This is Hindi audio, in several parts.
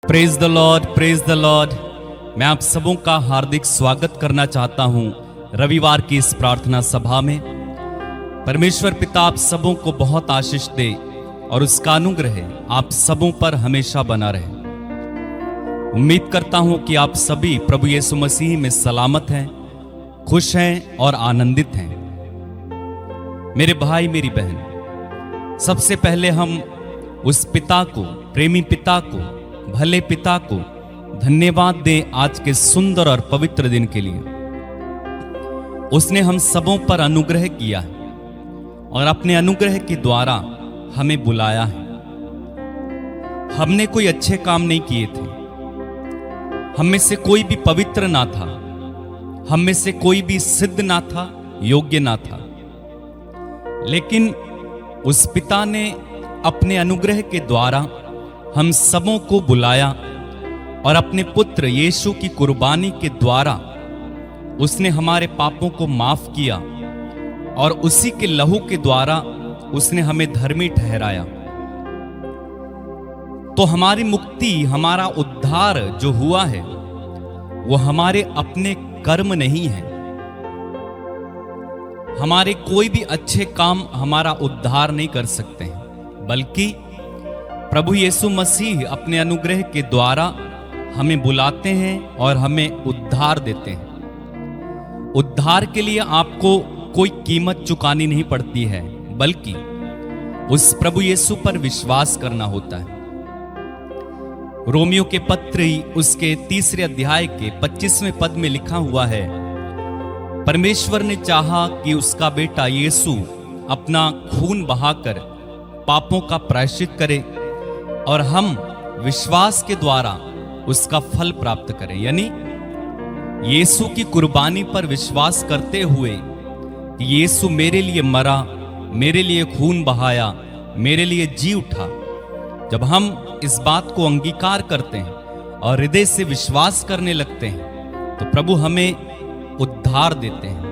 Praise the Lord, praise the Lord. मैं आप सबों का हार्दिक स्वागत करना चाहता हूं रविवार की इस प्रार्थना सभा में। परमेश्वर पिता आप सबों को बहुत आशीष दे और उसका अनुग्रह आप सबों पर हमेशा बना रहे। उम्मीद करता हूं कि आप सभी प्रभु यीशु मसीह में सलामत हैं, खुश हैं और आनंदित हैं। मेरे भाई, मेरी बहन, सबसे पहले हम उस पिता को, प्रेमी पिता को, भले पिता को धन्यवाद दें आज के सुंदर और पवित्र दिन के लिए। उसने हम सबों पर अनुग्रह किया है और अपने अनुग्रह के द्वारा हमें बुलाया है। हमने कोई अच्छे काम नहीं किए थे, हम में से कोई भी पवित्र ना था, हम में से कोई भी सिद्ध ना था, योग्य ना था, लेकिन उस पिता ने अपने अनुग्रह के द्वारा हम सबों को बुलाया और अपने पुत्र यीशु की कुर्बानी के द्वारा उसने हमारे पापों को माफ किया और उसी के लहू के द्वारा उसने हमें धर्मी ठहराया। तो हमारी मुक्ति, हमारा उद्धार जो हुआ है वो हमारे अपने कर्म नहीं है। हमारे कोई भी अच्छे काम हमारा उद्धार नहीं कर सकते हैं, बल्कि प्रभु यीशु मसीह अपने अनुग्रह के द्वारा हमें बुलाते हैं और हमें उद्धार देते हैं। उद्धार के लिए आपको कोई कीमत चुकानी नहीं पड़ती है, बल्कि उस प्रभु यीशु पर विश्वास करना होता है। रोमियो के पत्र उसके 3 अध्याय के 25वें पद में लिखा हुआ है, परमेश्वर ने चाहा कि उसका बेटा यीशु अपना खून बहाकर पापों का प्रायश्चित करे और हम विश्वास के द्वारा उसका फल प्राप्त करें। यानी यीशु की कुर्बानी पर विश्वास करते हुए कि यीशु मेरे लिए मरा, मेरे लिए खून बहाया, मेरे लिए जी उठा। जब हम इस बात को अंगीकार करते हैं और हृदय से विश्वास करने लगते हैं, तो प्रभु हमें उद्धार देते हैं,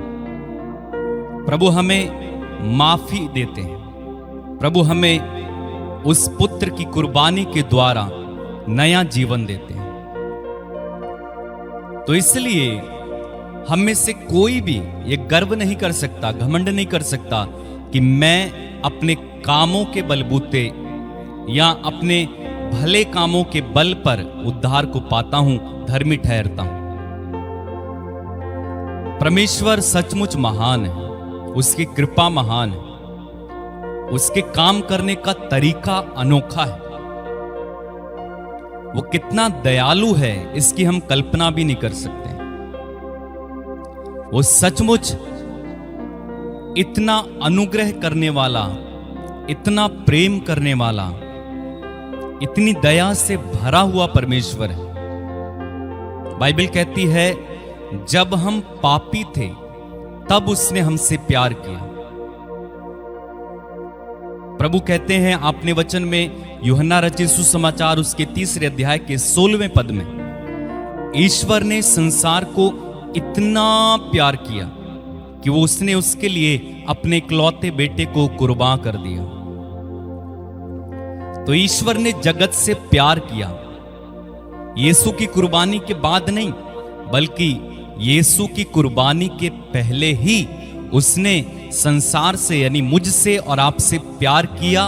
प्रभु हमें माफी देते हैं, प्रभु हमें उस पुत्र की कुर्बानी के द्वारा नया जीवन देते हैं। तो इसलिए हम में से कोई भी ये गर्व नहीं कर सकता, घमंड नहीं कर सकता कि मैं अपने कामों के बलबूते या अपने भले कामों के बल पर उद्धार को पाता हूं, धर्मी ठहरता हूं। परमेश्वर सचमुच महान है, उसकी कृपा महान है, उसके काम करने का तरीका अनोखा है। वो कितना दयालु है इसकी हम कल्पना भी नहीं कर सकते। वो सचमुच इतना अनुग्रह करने वाला, इतना प्रेम करने वाला, इतनी दया से भरा हुआ परमेश्वर है। बाइबल कहती है, जब हम पापी थे तब उसने हमसे प्यार किया। प्रभु कहते हैं आपने वचन में, यूहन्ना रचित सुसमाचार उसके 3 अध्याय के 16वें पद में, ईश्वर ने संसार को इतना प्यार किया कि वो उसने उसके लिए अपने इकलौते बेटे को कुर्बान कर दिया। तो ईश्वर ने जगत से प्यार किया, यीशु की कुर्बानी के बाद नहीं, बल्कि यीशु की कुर्बानी के पहले ही उसने संसार से यानी मुझसे और आपसे प्यार किया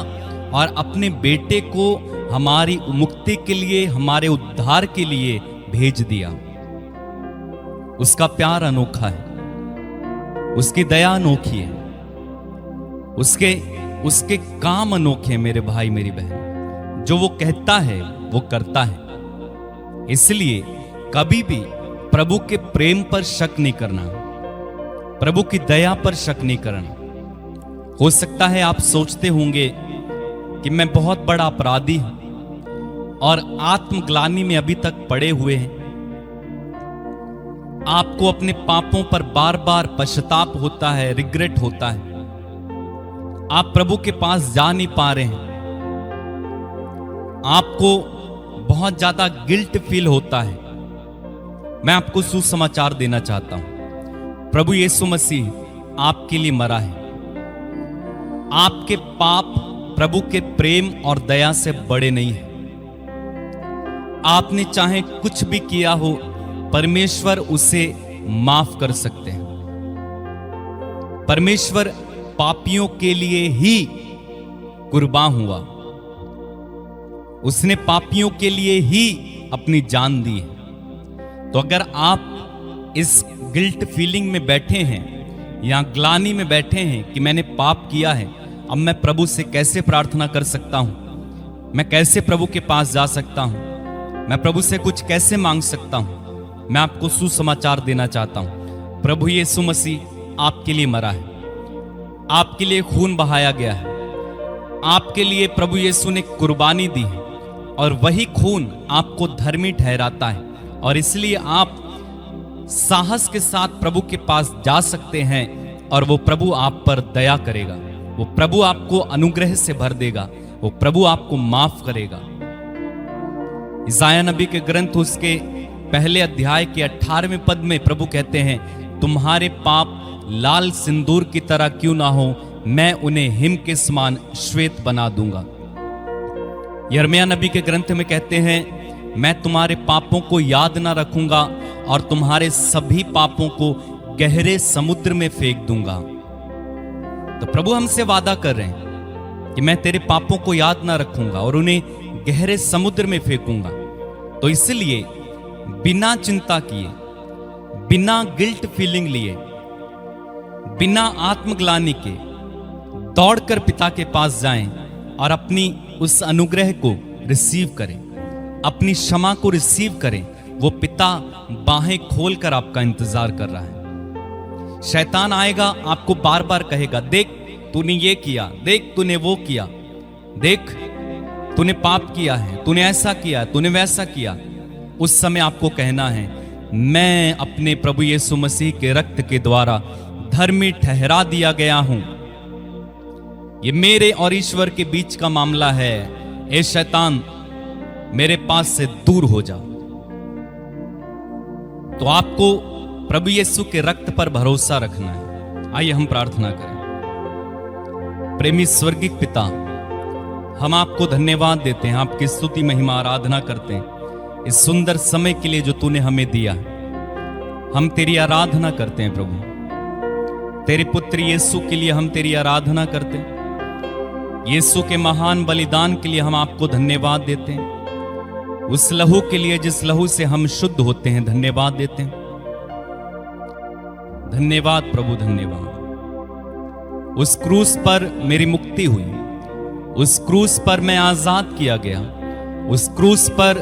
और अपने बेटे को हमारी मुक्ति के लिए, हमारे उद्धार के लिए भेज दिया। उसका प्यार अनोखा है, उसकी दया अनोखी है, उसके काम अनोखे हैं। मेरे भाई, मेरी बहन, जो वो कहता है वो करता है। इसलिए कभी भी प्रभु के प्रेम पर शक नहीं करना, प्रभु की दया पर शक नहीं करना। हो सकता है आप सोचते होंगे कि मैं बहुत बड़ा अपराधी हूं और आत्मग्लानि में अभी तक पड़े हुए हैं। आपको अपने पापों पर बार बार पश्चाताप होता है, रिग्रेट होता है, आप प्रभु के पास जा नहीं पा रहे हैं, आपको बहुत ज्यादा गिल्ट फील होता है। मैं आपको सुसमाचार देना चाहता हूं, प्रभु यीशु मसीह आपके लिए मरा है। आपके पाप प्रभु के प्रेम और दया से बड़े नहीं हैं। आपने चाहे कुछ भी किया हो, परमेश्वर उसे माफ कर सकते हैं। परमेश्वर पापियों के लिए ही कुर्बान हुआ, उसने पापियों के लिए ही अपनी जान दी है। तो अगर आप इस गिल्ट फीलिंग में बैठे हैं या ग्लानि में बैठे हैं कि मैंने पाप किया है, अब मैं प्रभु से कैसे प्रार्थना कर सकता हूं, मैं कैसे प्रभु के पास जा सकता हूं, मैं प्रभु से कुछ कैसे मांग सकता हूं, मैं आपको सुसमाचार देना चाहता हूं। प्रभु यीशु मसीह आपके लिए मरा है, आपके लिए खून बहाया गया है, आपके लिए प्रभु यीशु ने कुर्बानी दी है और वही खून आपको धर्मी ठहराता है। और इसलिए आप साहस के साथ प्रभु के पास जा सकते हैं और वो प्रभु आप पर दया करेगा, वो प्रभु आपको अनुग्रह से भर देगा, वो प्रभु आपको माफ करेगा। यशायाह नबी के ग्रंथ उसके पहले अध्याय के 18वें पद में प्रभु कहते हैं, तुम्हारे पाप लाल सिंदूर की तरह क्यों ना हो, मैं उन्हें हिम के समान श्वेत बना दूंगा। यिर्मयाह नबी के ग्रंथ में कहते हैं, मैं तुम्हारे पापों को याद ना रखूंगा और तुम्हारे सभी पापों को गहरे समुद्र में फेंक दूंगा। तो प्रभु हमसे वादा कर रहे हैं कि मैं तेरे पापों को याद ना रखूंगा और उन्हें गहरे समुद्र में फेंकूंगा। तो इसलिए बिना चिंता किए, बिना गिल्ट फीलिंग लिए, बिना आत्मग्लानि के दौड़कर पिता के पास जाएं और अपनी उस अनुग्रह को रिसीव करें, अपनी क्षमा को रिसीव करें। वो पिता बाहें खोलकर आपका इंतजार कर रहा है। शैतान आएगा, आपको बार बार कहेगा, देख तूने ये किया, देख तूने वो किया, देख तूने पाप किया है, तूने ऐसा किया, तूने वैसा किया। उस समय आपको कहना है, मैं अपने प्रभु यीशु मसीह के रक्त के द्वारा धर्मी ठहरा दिया गया हूं। ये मेरे और ईश्वर के बीच का मामला है। ए शैतान, मेरे पास से दूर हो जा। तो आपको प्रभु यीशु के रक्त पर भरोसा रखना है। आइए हम प्रार्थना करें। प्रेमी स्वर्गीय पिता, हम आपको धन्यवाद देते हैं, आपकी स्तुति महिमा आराधना करते हैं इस सुंदर समय के लिए जो तूने हमें दिया। हम तेरी आराधना करते हैं प्रभु, तेरे पुत्र यीशु के लिए हम तेरी आराधना करते हैं। यीशु के महान बलिदान के लिए हम आपको धन्यवाद देते हैं। उस लहू के लिए जिस लहू से हम शुद्ध होते हैं, धन्यवाद देते हैं। धन्यवाद प्रभु, धन्यवाद। उस क्रूस पर मेरी मुक्ति हुई, उस क्रूस पर मैं आजाद किया गया, उस क्रूस पर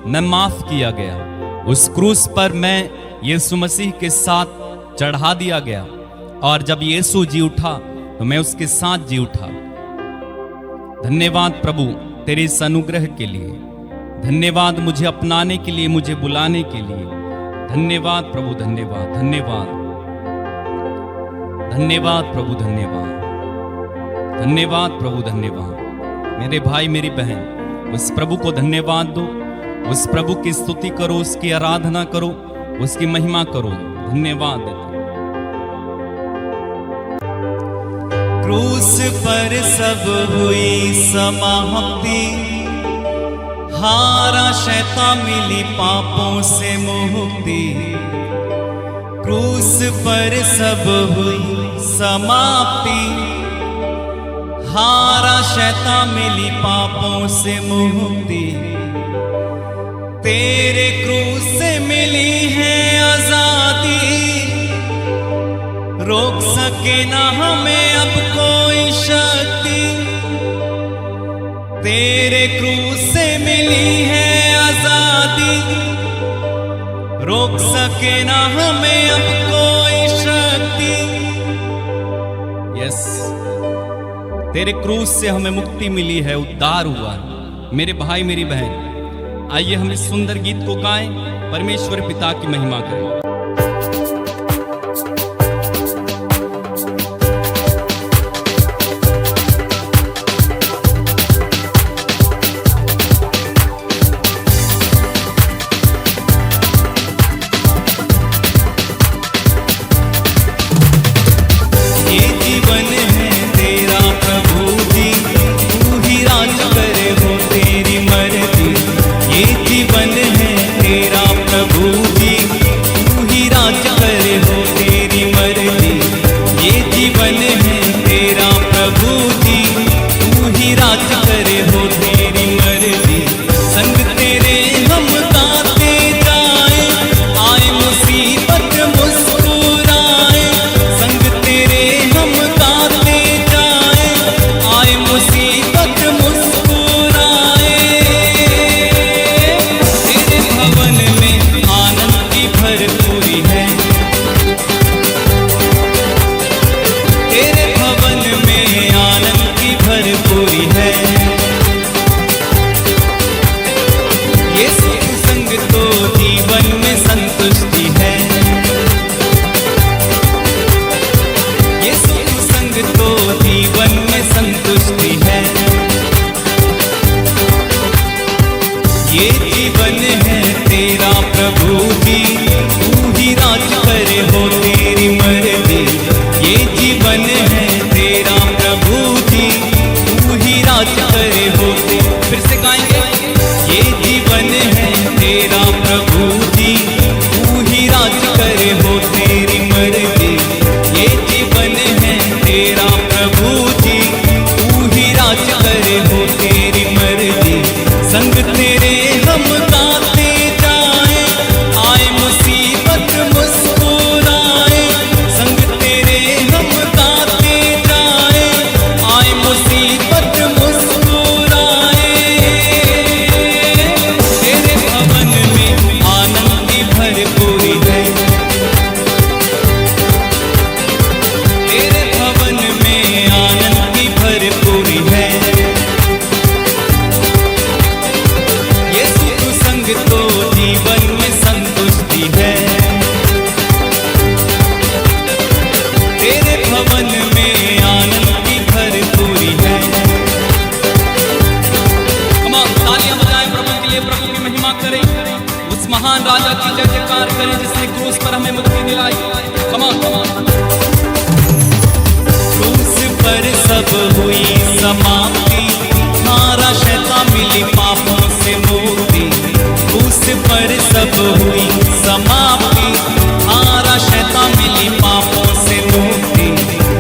मैं माफ किया गया, उस क्रूस पर मैं यीशु मसीह के साथ चढ़ा दिया गया। और जब यीशु जी उठा तो मैं उसके साथ जी उठा। धन्यवाद प्रभु तेरे इस अनुग्रह के लिए, धन्यवाद मुझे अपनाने के लिए, मुझे बुलाने के लिए। धन्यवाद प्रभु, धन्यवाद, धन्यवाद, धन्यवाद प्रभु, धन्यवाद, धन्यवाद प्रभु, धन्यवाद। मेरे भाई मेरी बहन, उस प्रभु को धन्यवाद दो, उस प्रभु की स्तुति करो, उसकी आराधना करो, उसकी महिमा करो। धन्यवाद देते। क्रूस पर सब हुई समाप्ति, हारा शैतान मिली पापों से मुक्ति। क्रूस पर सब हुई समाप्ति, हारा शैतान मिली पापों से मुक्ति। तेरे क्रूस से मिली है आजादी, रोक सके ना हमें अब कोई शक्ति। तेरे क्रूस से मिली है आजादी, रोक सके ना हमें अब कोई शक्ति। यस, तेरे क्रूस से हमें मुक्ति मिली है, उद्धार हुआ है। मेरे भाई मेरी बहन, आइए हम इस सुंदर गीत को गाएं, परमेश्वर पिता की महिमा करें। जीवन जीवन है तेरा प्रभु जी, तू ही राज करे हो तेरी मर्जी। ये जीवन है तेरा प्रभु जी, तू ही राज करे हो तेरी मर्जी। संग तेरे हम गाते जाए, आए मुसीबत मुस्कुराए। संग तेरे हम गाते जाए, आए मुसीबत मुस्कुराए। तेरे भवन में आनंद की भरपूरी है, तेरे भवन में आनंद की भरपूरी है। यीशु संग तो जीवन में संतुष्टि है, यीशु संग तो जीवन में संतुष्टि है। ये जीवन है तेरा प्रभु जी, तू ही राज करे हो तेरी मर्जी। ये जीवन है तेरा प्रभु जी, तू ही राज करे हो फिर से गाएंगे। ये जीवन है तेरा प्रभु जी, तू ही राज करे हो तेरी मर्जी। ये जीवन है तेरा प्रभु जी, तू ही राज करे हो तेरी मर्जी। संग तेरे हम गाते जाए, आए मुसीबत मुस्कुराए। संग तेरे हम गाते जाए, आए मुसीबत मुस्कुराए। तेरे भवन में आनंद की भरपूरी है, तेरे भवन में आनंद की भरपूरी है। यीशु संग तो जीवन में संतुष्टि है, तेरे भवन में आनंद की भरपूरी है। तालियां बजाएं प्रभु के लिए, प्रभु की महिमा करें, उस महान राजा की जय जयकार करें जिसने क्रूस पर हमें मुक्ति दिलाई। क्रूस पर सब हुई समाप्ति, मारा शैतान मिली पापों से मुक्ति। क्रूस पर सब हुई समाप्ति, मारा शैतान मिली पापों से मुक्ति।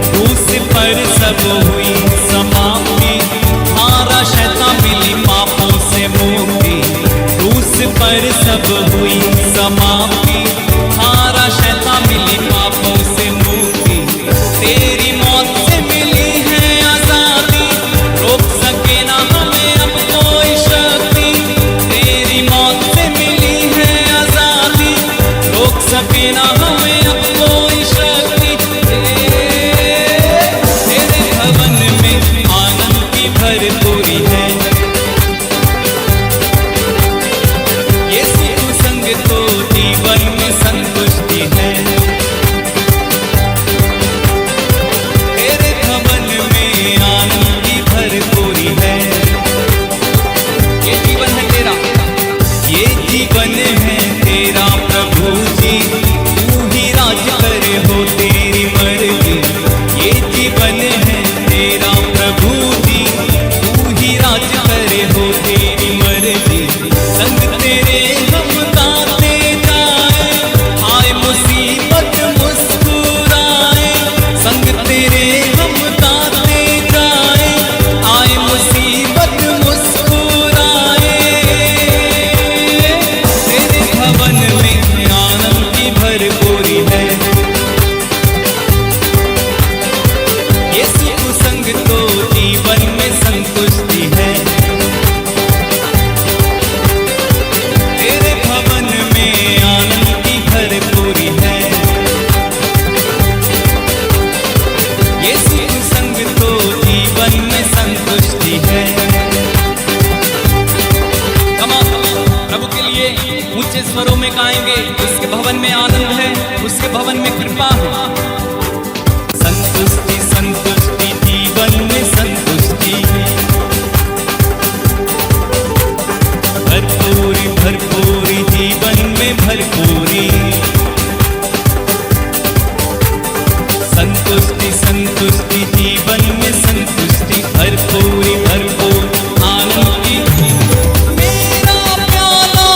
क्रूस पर सब हुई समाप्ति, मारा शैतान मिली पापों से मुक्ति। क्रूस पर सब हुई समाप्ति, मारा शैतान मिली पापों से मुक्ति। तेरी मौत से मिली है आजादी, रोक सके ना हमें अब कोई शक्ति। तेरी मौत से मिली है आजादी, रोक सके ना हमें अब कोई शक्ति। तेरे भवन में आनंद की भरपूरी है, यीशु संग तो जीवन में संतुष्टि है। तेरे भवन में आनंद की भरपूरी है। ये जीवन है तेरा, ये जीवन है तेरा प्रभु जी, तू ही राज करे हो तेरी मर्जी। ये जीवन है तेरा प्रभु जी, तू ही राज करे हो तेरी मर्जी। संग तेरे हम गाते जाए, आए मुसीबत मुस्कुराए। संग तेरे हम गाते जाए, आए मुसीबत मुस्कुराए। तेरे भवन में आनंद की भरपूरी है, यीशु संग तो जीवन में संतुष्टि है। तेरे भवन में आनंद की भरपूरी है, यीशु संग तो जीवन में संतुष्टि है। प्रभु के लिए ऊंचे स्वरों में गाएंगे, उसके भवन में आनंद है, उसके भवन में कृपा है। संतुष्टि संतुष्टि जीवन में संतुष्टि, भरपूरी भरपूरी जीवन में भरपूरी। संतुष्टि संतुष्टि जीवन में संतुष्टि, भरपूरी भरपूर आनंद की। मेरा प्याला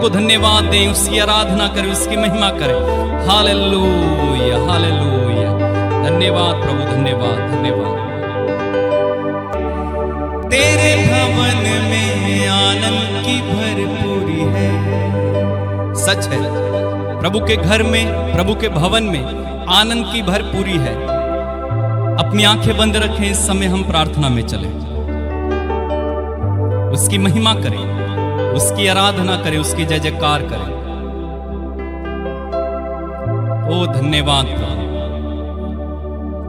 को धन्यवाद दें, उसकी आराधना करें, उसकी महिमा करें। Hallelujah hallelujah. धन्यवाद प्रभु, धन्यवाद धन्यवाद। तेरे भवन में आनंद की भरपूरी है। सच है, प्रभु के घर में, प्रभु के भवन में आनंद की भरपूरी है। अपनी आंखें बंद रखें, इस समय हम प्रार्थना में चलें, उसकी महिमा करें, उसकी आराधना करें, उसकी जय जयकार करें। ओ धन्यवाद प्रभु,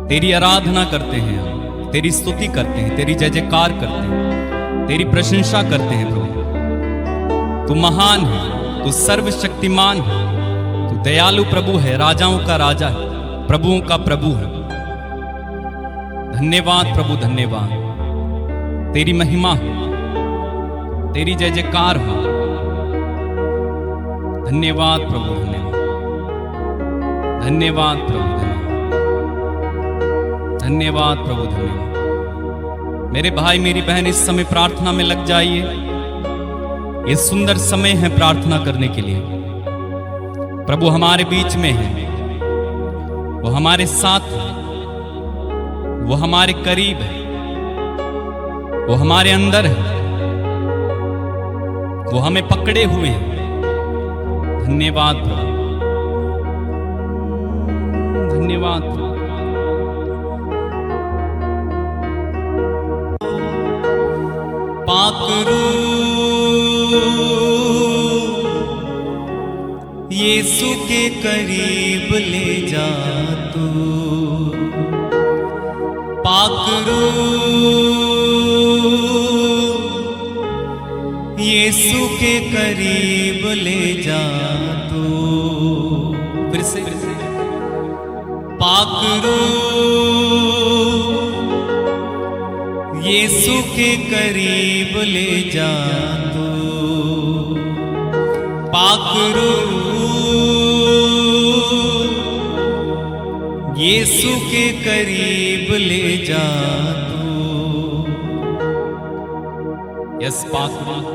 तेरी आराधना करते हैं हम, तेरी स्तुति करते हैं, तेरी जय जयकार करते हैं, तेरी प्रशंसा करते हैं प्रभु। तू महान है, तू सर्वशक्तिमान है, तू दयालु प्रभु है, राजाओं का राजा है, प्रभुओं का प्रभु है। धन्यवाद प्रभु, धन्यवाद। तेरी महिमा हो, तेरी जय जयकार हो। धन्यवाद प्रभु, धन्यवाद। धन्यवाद प्रभु, धन्यवाद। धन्यवाद प्रभु, धन्यवाद। मेरे भाई मेरी बहन, इस समय प्रार्थना में लग जाइए। ये सुंदर समय है प्रार्थना करने के लिए। प्रभु हमारे बीच में है, वो हमारे साथ है, वो हमारे करीब है, वो हमारे अंदर है, वो हमें पकड़े हुए हैं। धन्यवाद प्रभु, धन्यवाद प्रभु। पाक रूह यीशु के करीब ले जा तू। पाक रूह यीशु के करीब ले जा तू। फिर से पाक रूह यीशु के करीब ले जा तू। पाक रूह यीशु के करीब ले जा तू। यस पाक रूह,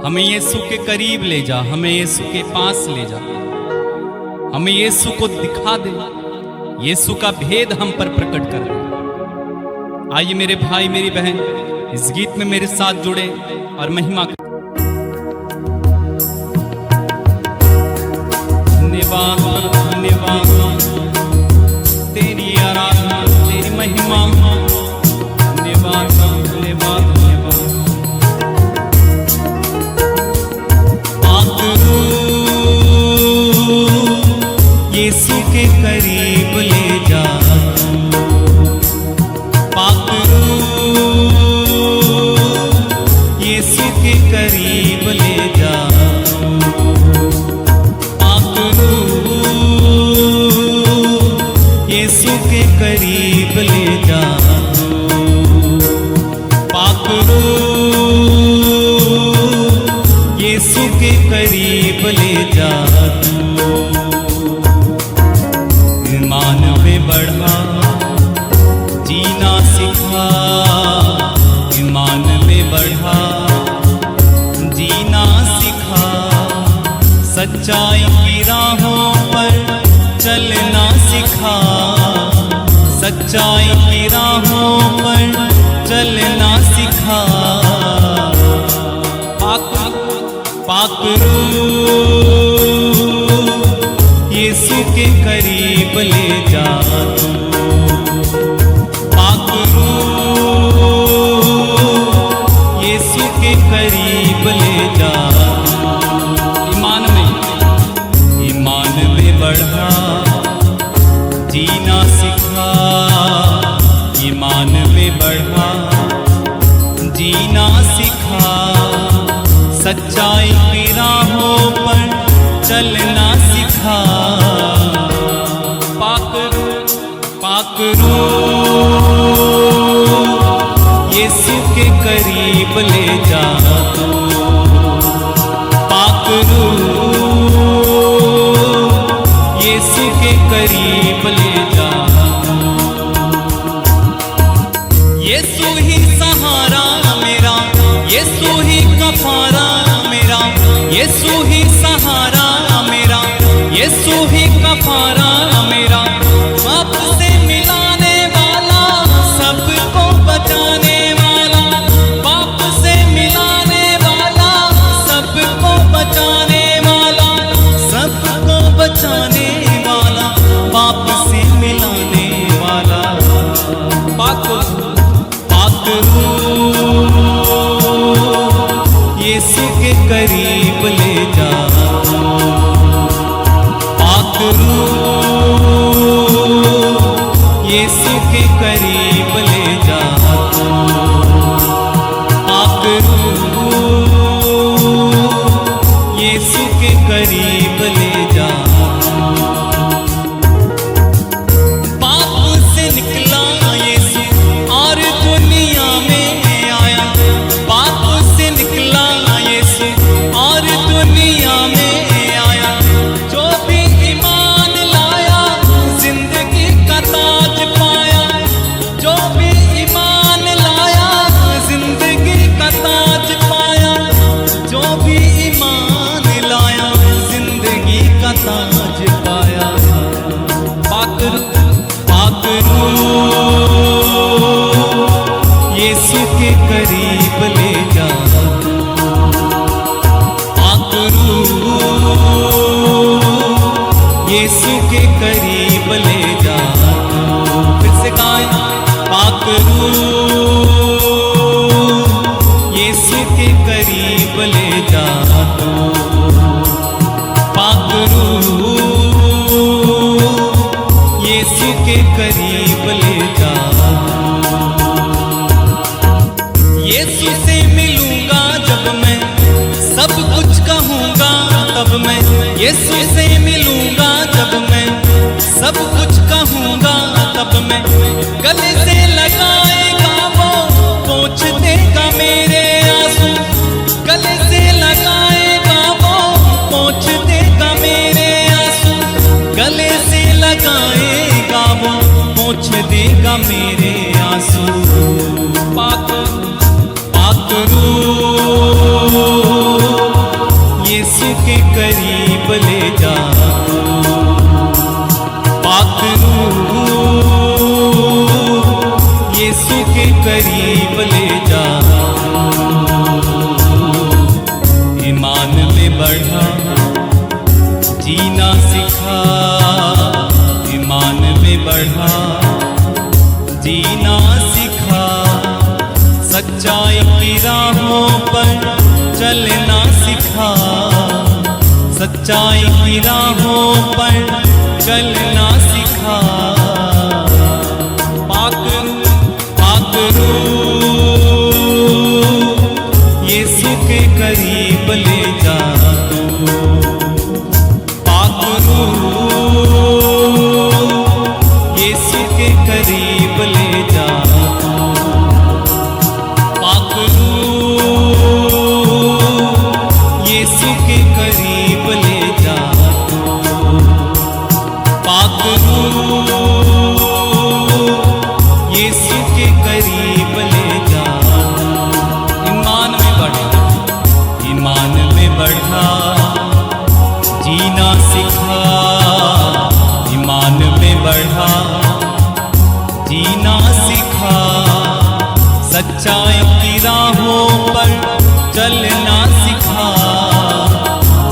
हमें यीशु के करीब ले जा, हमें यीशु के पास ले जा, हमें यीशु को दिखा दे, यीशु का भेद हम पर प्रकट कर दे। आइए मेरे भाई मेरी बहन, इस गीत में मेरे साथ जुड़े और महिमा करें। धन्यवाद धन्यवाद, तेरी आराधना, तेरी महिमा। धन्यवाद धन्यवाद धन्यवाद। पाक रूह यीशु के करीब ले जा। पाक रूह यीशु के करीब ले जा। पाक रूह यीशु के करीब ले जा। पाक रूह यीशु के करीब ले जा। ईमान में बढ़ा, जीना सिखा। ईमान में बढ़ा, जीना सिखा। सच्चाई की राहों पर चलना सिखा। सच्चाई की राहों पर चलना सिखा। पाक रूह यीशु के करीब ले जा तू। पाक रूह यीशु के करीब ले जा। ईमान में बढ़ा, जीना सिखा। ईमान में बढ़ा, जीना सिखा। सच्चाई की राहों पर चलना सिखा। पाक रूह यीशु के करीब ले जा तू। पाक रूह यीशु के करीब ले जा। यीशु ही सहारा मेरा, यीशु ही कफारा मेरा। पाक रूह यीशु के करीब ले जा। पाक रूह यीशु के करीब ले जा। पाक रूह यीशु के करीब ले जा। पाप से निकला यीशु और दुनिया में आया। पाप से निकला यीशु और दुनिया में आया। जो भी ईमान लाया जिंदगी का ताज पाया। जो भी ईमान लाया जिंदगी का ताज पाया। जो भी ईमान लाया जिंदगी का ताज पाया। पाक रूह यीशु के करीब ले जा। पाक रूह यीशु के करीब ले जा। फिर से गाएं, पाक रूह यीशु के करीब ले जा। पाक रूह यीशु के करीब ले जा। यीशु से मिलूंगा जब मैं सब कुछ कहूंगा तब मैं। यीशु से मिलूंगा जब मैं सब कुछ कहूंगा तब मैं। गले से लगाएगा वो पोंछ देगा मेरे आंसू। गले से लगाएगा वो पोंछ देगा मेरे आंसू। गले से लगाएगा वो पोंछ देगा मेरे आंसू। पाक रूह यीशु के करीब ले जा। पाक रूह यीशु के करीब ले जा। ईमान में बढ़ा जीना सिखा। ईमान में बढ़ा जीना सिखा। सच्चाई की राहों पर चलना सिखा। सच्चाई की राहों पर चलना सिखा। पाक रूह यीशु के करीब ले जा। पाक रूह यीशु के करीब ले जा। पाक रूह यीशु के करीब ले जा। पाक रूह यीशु के करीब ले जा। ईमान में बढ़ा, ईमान में बढ़ा जीना सिखा। ईमान में बढ़ा जीना सिखा। सच्चाई की राहों पर चलना सिखा।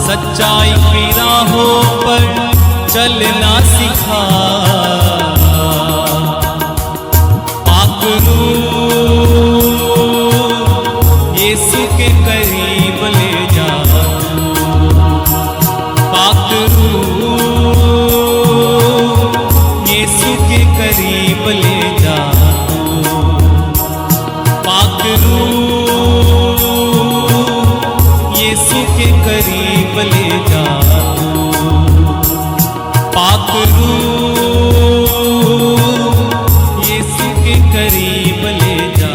सच्चाई की राहों पर चलना सिखा। पाक रूह यीशु के करीब ले जा। पाक रूह यीशु के करीब ले जा। पाक रूह यीशु के करीब ले जा। पाक रूह यीशु के करीब ले जा।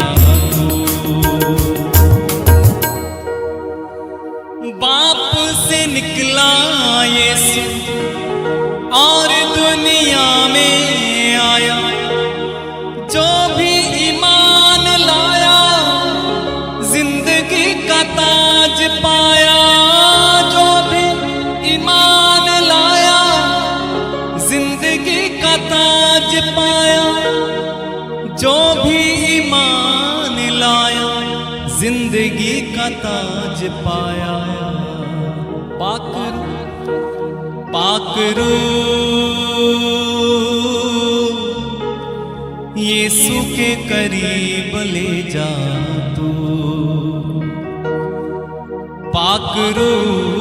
बाप से निकला यीशु और दुनिया में आया। जो भी ईमान लाया जिंदगी का ताज पाया। जो भी ईमान लाया जिंदगी का ताज पाया। जो भी ईमान लाया जिंदगी का ताज पाया। पाक रूह यीशु के करीब ले जा तू, पाक रूह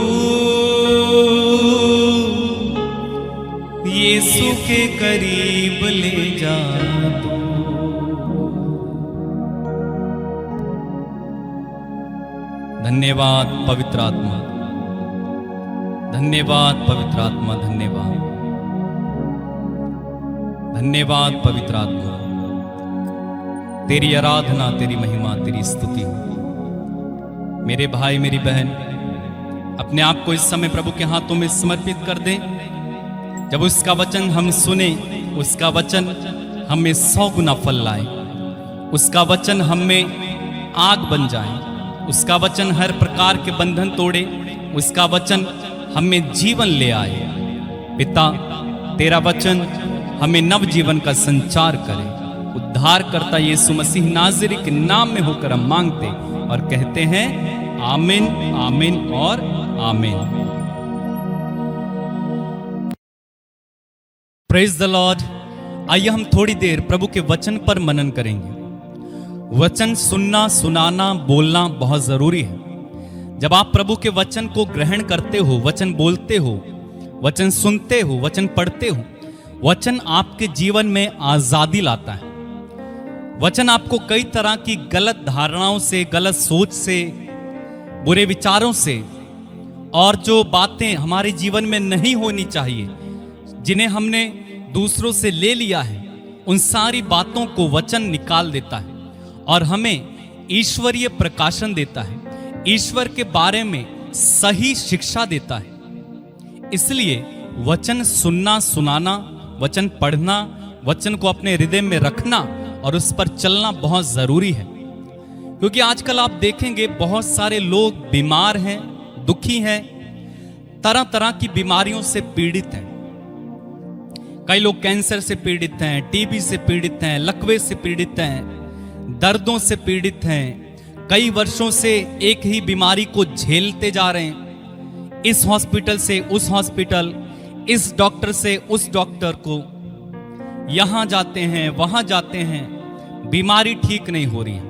यीशु के करीब ले जा तू। धन्यवाद पवित्र आत्मा, धन्यवाद पवित्र आत्मा, धन्यवाद, धन्यवाद पवित्र आत्मा। तेरी आराधना, तेरी महिमा, तेरी स्तुति हो। मेरे भाई मेरी बहन अपने आप को इस समय प्रभु के हाथों में समर्पित कर दें। जब उसका वचन हम सुने, उसका वचन हमें 100 गुना फल लाए, उसका वचन हमें आग बन जाए, उसका वचन हर प्रकार के बंधन तोड़े, उसका वचन हमें जीवन ले आए। पिता, तेरा वचन हमें नव जीवन का संचार करे। उद्धार करता यीशु मसीह नाज़री के नाम में होकर हम मांगते और कहते हैं आमीन, आमीन और आमीन। Praise the Lord. आइए हम थोड़ी देर प्रभु के वचन पर मनन करेंगे। वचन सुनना, सुनाना, बोलना बहुत जरूरी है। जब आप प्रभु के वचन को ग्रहण करते हो, वचन बोलते हो, वचन सुनते हो, वचन पढ़ते हो, वचन आपके जीवन में आजादी लाता है। वचन आपको कई तरह की गलत धारणाओं से, गलत सोच से, बुरे विचारों से और जो बातें हमारे जीवन में नहीं होनी चाहिए, जिन्हें हमने दूसरों से ले लिया है, उन सारी बातों को वचन निकाल देता है और हमें ईश्वरीय प्रकाशन देता है, ईश्वर के बारे में सही शिक्षा देता है। इसलिए वचन सुनना, सुनाना, वचन पढ़ना, वचन को अपने हृदय में रखना और उस पर चलना बहुत जरूरी है। क्योंकि आजकल आप देखेंगे बहुत सारे लोग बीमार हैं, दुखी हैं, तरह तरह की बीमारियों से पीड़ित हैं। कई लोग कैंसर से पीड़ित हैं, टीबी से पीड़ित हैं, लकवे से पीड़ित हैं, दर्दों से पीड़ित हैं। कई वर्षों से एक ही बीमारी को झेलते जा रहे हैं, इस हॉस्पिटल से उस हॉस्पिटल, इस डॉक्टर से उस डॉक्टर को, यहां जाते हैं, वहां जाते हैं, बीमारी ठीक नहीं हो रही है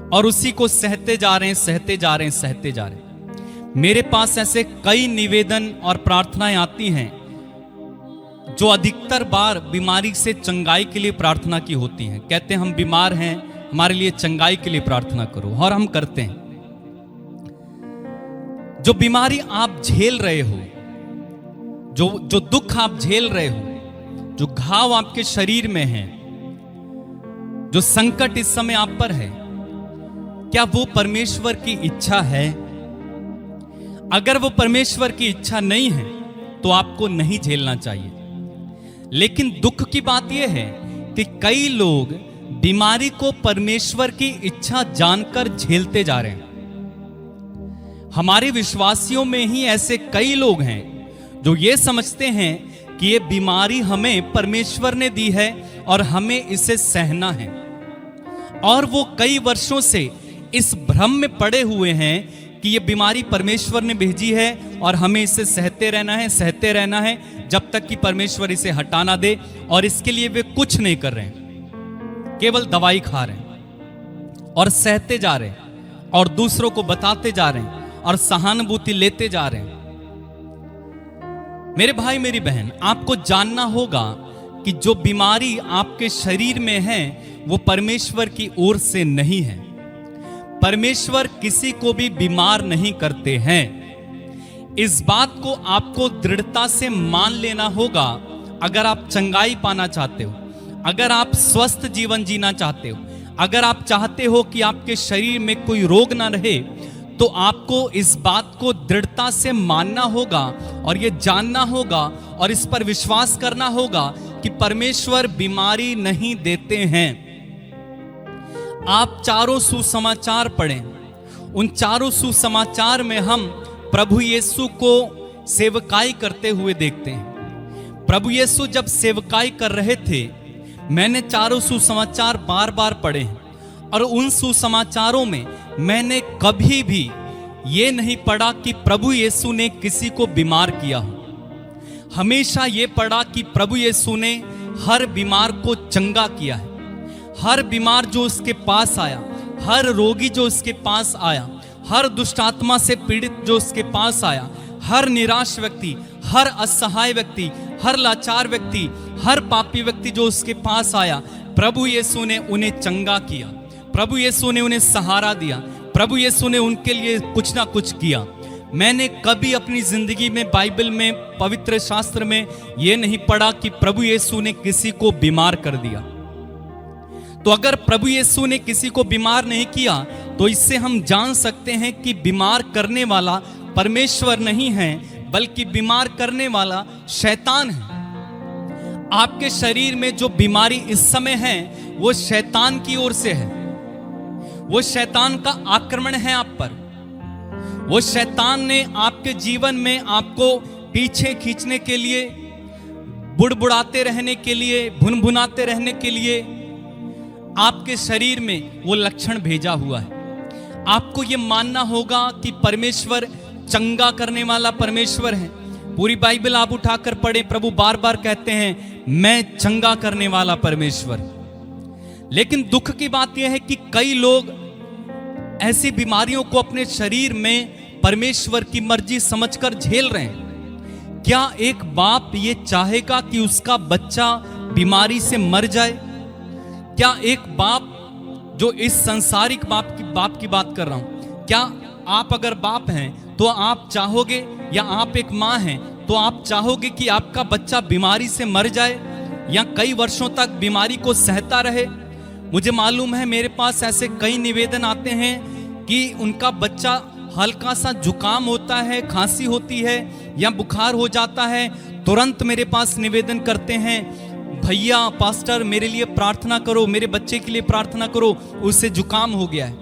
और उसी को सहते जा रहे हैं, सहते जा रहे हैं, सहते जा रहे हैं। मेरे पास ऐसे कई निवेदन और प्रार्थनाएं आती हैं जो अधिकतर बार बीमारी से चंगाई के लिए प्रार्थना की होती हैं। कहते हैं हम बीमार हैं, हमारे लिए चंगाई के लिए प्रार्थना करो, और हम करते हैं। जो बीमारी आप झेल रहे हो, जो दुख आप झेल रहे हो, जो घाव आपके शरीर में है, जो संकट इस समय आप पर है, क्या वो परमेश्वर की इच्छा है? अगर वो परमेश्वर की इच्छा नहीं है तो आपको नहीं झेलना चाहिए। लेकिन दुख की बात यह है कि कई लोग बीमारी को परमेश्वर की इच्छा जानकर झेलते जा रहे हैं। हमारे विश्वासियों में ही ऐसे कई लोग हैं जो ये समझते हैं कि ये बीमारी हमें परमेश्वर ने दी है और हमें इसे सहना है, और वो कई वर्षों से इस भ्रम में पड़े हुए हैं कि ये बीमारी परमेश्वर ने भेजी है और हमें इसे सहते रहना है, सहते रहना है जब तक कि परमेश्वर इसे हटा ना दे। और इसके लिए वे कुछ नहीं कर रहे हैं, केवल दवाई खा रहे हैं और सहते जा रहे हैं और दूसरों को बताते जा रहे हैं और सहानुभूति लेते जा रहे हैं। मेरे भाई मेरी बहन, आपको जानना होगा कि जो बीमारी आपके शरीर में है वो परमेश्वर की ओर से नहीं है। परमेश्वर किसी को भी बीमार नहीं करते हैं। इस बात को आपको दृढ़ता से मान लेना होगा। अगर आप चंगाई पाना चाहते हो, अगर आप स्वस्थ जीवन जीना चाहते हो, अगर आप चाहते हो कि आपके शरीर में कोई रोग ना रहे, तो आपको इस बात को दृढ़ता से मानना होगा और ये जानना होगा और इस पर विश्वास करना होगा कि परमेश्वर बीमारी नहीं देते हैं। आप चारों सुसमाचार पढ़ें, उन चारों सुसमाचार में हम प्रभु यीशु को सेवकाई करते हुए देखते हैं। प्रभु यीशु जब सेवकाई कर रहे थे, मैंने चारों सुसमाचार बार बार पढ़े हैं और उन सुसमाचारों में मैंने कभी भी ये नहीं पढ़ा कि प्रभु यीशु ने किसी को बीमार किया हो। हमेशा ये पढ़ा कि प्रभु यीशु ने हर बीमार को चंगा किया है। हर बीमार जो उसके पास आया, हर रोगी जो उसके पास आया, हर दुष्ट आत्मा से पीड़ित जो उसके पास आया, हर निराश व्यक्ति, हर असहाय व्यक्ति, हर लाचार व्यक्ति, हर पापी व्यक्ति जो उसके पास आया, प्रभु यीशु ने उन्हें चंगा किया। प्रभु यीशु ने उन्हें सहारा दिया। प्रभु यीशु ने उनके लिए कुछ ना कुछ किया। मैंने कभी अपनी जिंदगी में बाइबल में, पवित्र शास्त्र में यह नहीं पढ़ा कि प्रभु यीशु ने किसी को बीमार कर दिया। तो अगर प्रभु यीशु ने किसी को बीमार नहीं किया तो इससे हम जान सकते हैं कि बीमार करने वाला परमेश्वर नहीं है, बल्कि बीमार करने वाला शैतान है। आपके शरीर में जो बीमारी इस समय है वो शैतान की ओर से है। वो शैतान का आक्रमण है आप पर। वो शैतान ने आपके जीवन में आपको पीछे खींचने के लिए, बुड़बुड़ाते रहने के लिए, भुनभुनाते रहने के लिए आपके शरीर में वो लक्षण भेजा हुआ है। आपको ये मानना होगा कि परमेश्वर चंगा करने वाला परमेश्वर है। पूरी बाइबल आप उठाकर पढ़े, प्रभु बार बार कहते हैं मैं चंगा करने वाला परमेश्वर। लेकिन दुख की बात यह है कि कई लोग ऐसी बीमारियों को अपने शरीर में परमेश्वर की मर्जी समझकर झेल रहे हैं। क्या एक बाप ये चाहेगा कि उसका बच्चा बीमारी से मर जाए? क्या एक बाप, जो इस सांसारिक बाप की बात कर रहा हूं, क्या आप अगर बाप हैं तो आप चाहोगे, या आप एक माँ हैं तो आप चाहोगे कि आपका बच्चा बीमारी से मर जाए या कई वर्षों तक बीमारी को सहता रहे? मुझे मालूम है, मेरे पास ऐसे कई निवेदन आते हैं कि उनका बच्चा हल्का सा जुकाम होता है, खांसी होती है या बुखार हो जाता है, तुरंत मेरे पास निवेदन करते हैं, भैया पास्टर मेरे लिए प्रार्थना करो, मेरे बच्चे के लिए प्रार्थना करो, उसे जुकाम हो गया है,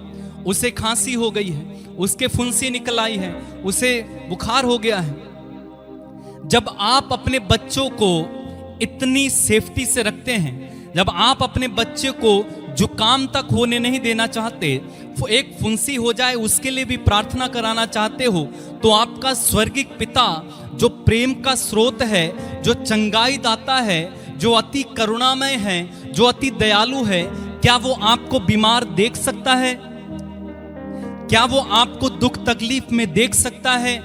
उसे खांसी हो गई है, उसके फुंसी निकल आई है, उसे बुखार हो गया है। जब आप अपने बच्चों को इतनी सेफ्टी से रखते हैं, जब आप अपने बच्चे को जुकाम तक होने नहीं देना चाहते, एक फुंसी हो जाए उसके लिए भी प्रार्थना कराना चाहते हो, तो आपका स्वर्गिक पिता जो प्रेम का स्रोत है, जो चंगाई दाता है, जो अति करुणामय है, जो अति दयालु है, क्या वो आपको बीमार देख सकता है? क्या वो आपको दुख तकलीफ में देख सकता है?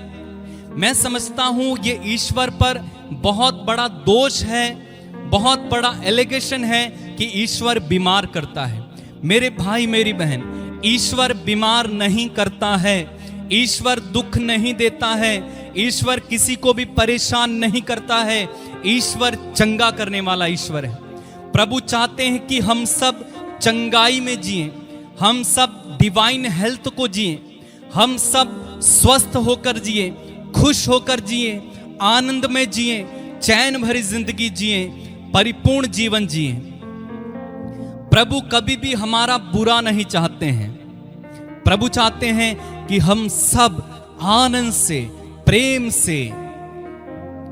मैं समझता हूं ये ईश्वर पर बहुत बड़ा दोष है, बहुत बड़ा एलिगेशन है कि ईश्वर बीमार करता है। मेरे भाई मेरी बहन, ईश्वर बीमार नहीं करता है, ईश्वर दुख नहीं देता है, ईश्वर किसी को भी परेशान नहीं करता है। ईश्वर चंगा करने वाला ईश्वर है। प्रभु चाहते हैं कि हम सब चंगाई में जिएं, हम सब डिवाइन हेल्थ को जिएं, हम सब स्वस्थ होकर जिएं, खुश होकर जिएं, आनंद में जिएं, चैन भरी जिंदगी जिएं, परिपूर्ण जीवन जिएं। प्रभु कभी भी हमारा बुरा नहीं चाहते हैं। प्रभु चाहते हैं कि हम सब आनंद से, प्रेम से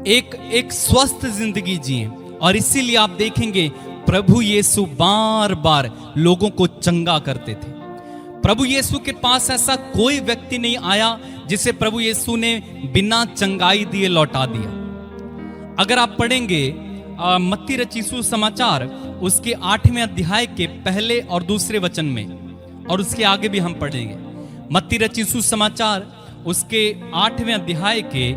एक स्वस्थ जिंदगी जिएं। और इसीलिए आप देखेंगे प्रभु यीशु बार बार लोगों को चंगा करते थे। प्रभु यीशु के पास ऐसा कोई व्यक्ति नहीं आया जिसे प्रभु यीशु ने बिना चंगाई दिए लौटा दिया। अगर आप पढ़ेंगे मत्ती रचित सुसमाचार उसके 8वें अध्याय के पहले और दूसरे वचन में, और उसके आगे भी हम पढ़ेंगे, मत्ती रचित सुसमाचार उसके 8वें अध्याय के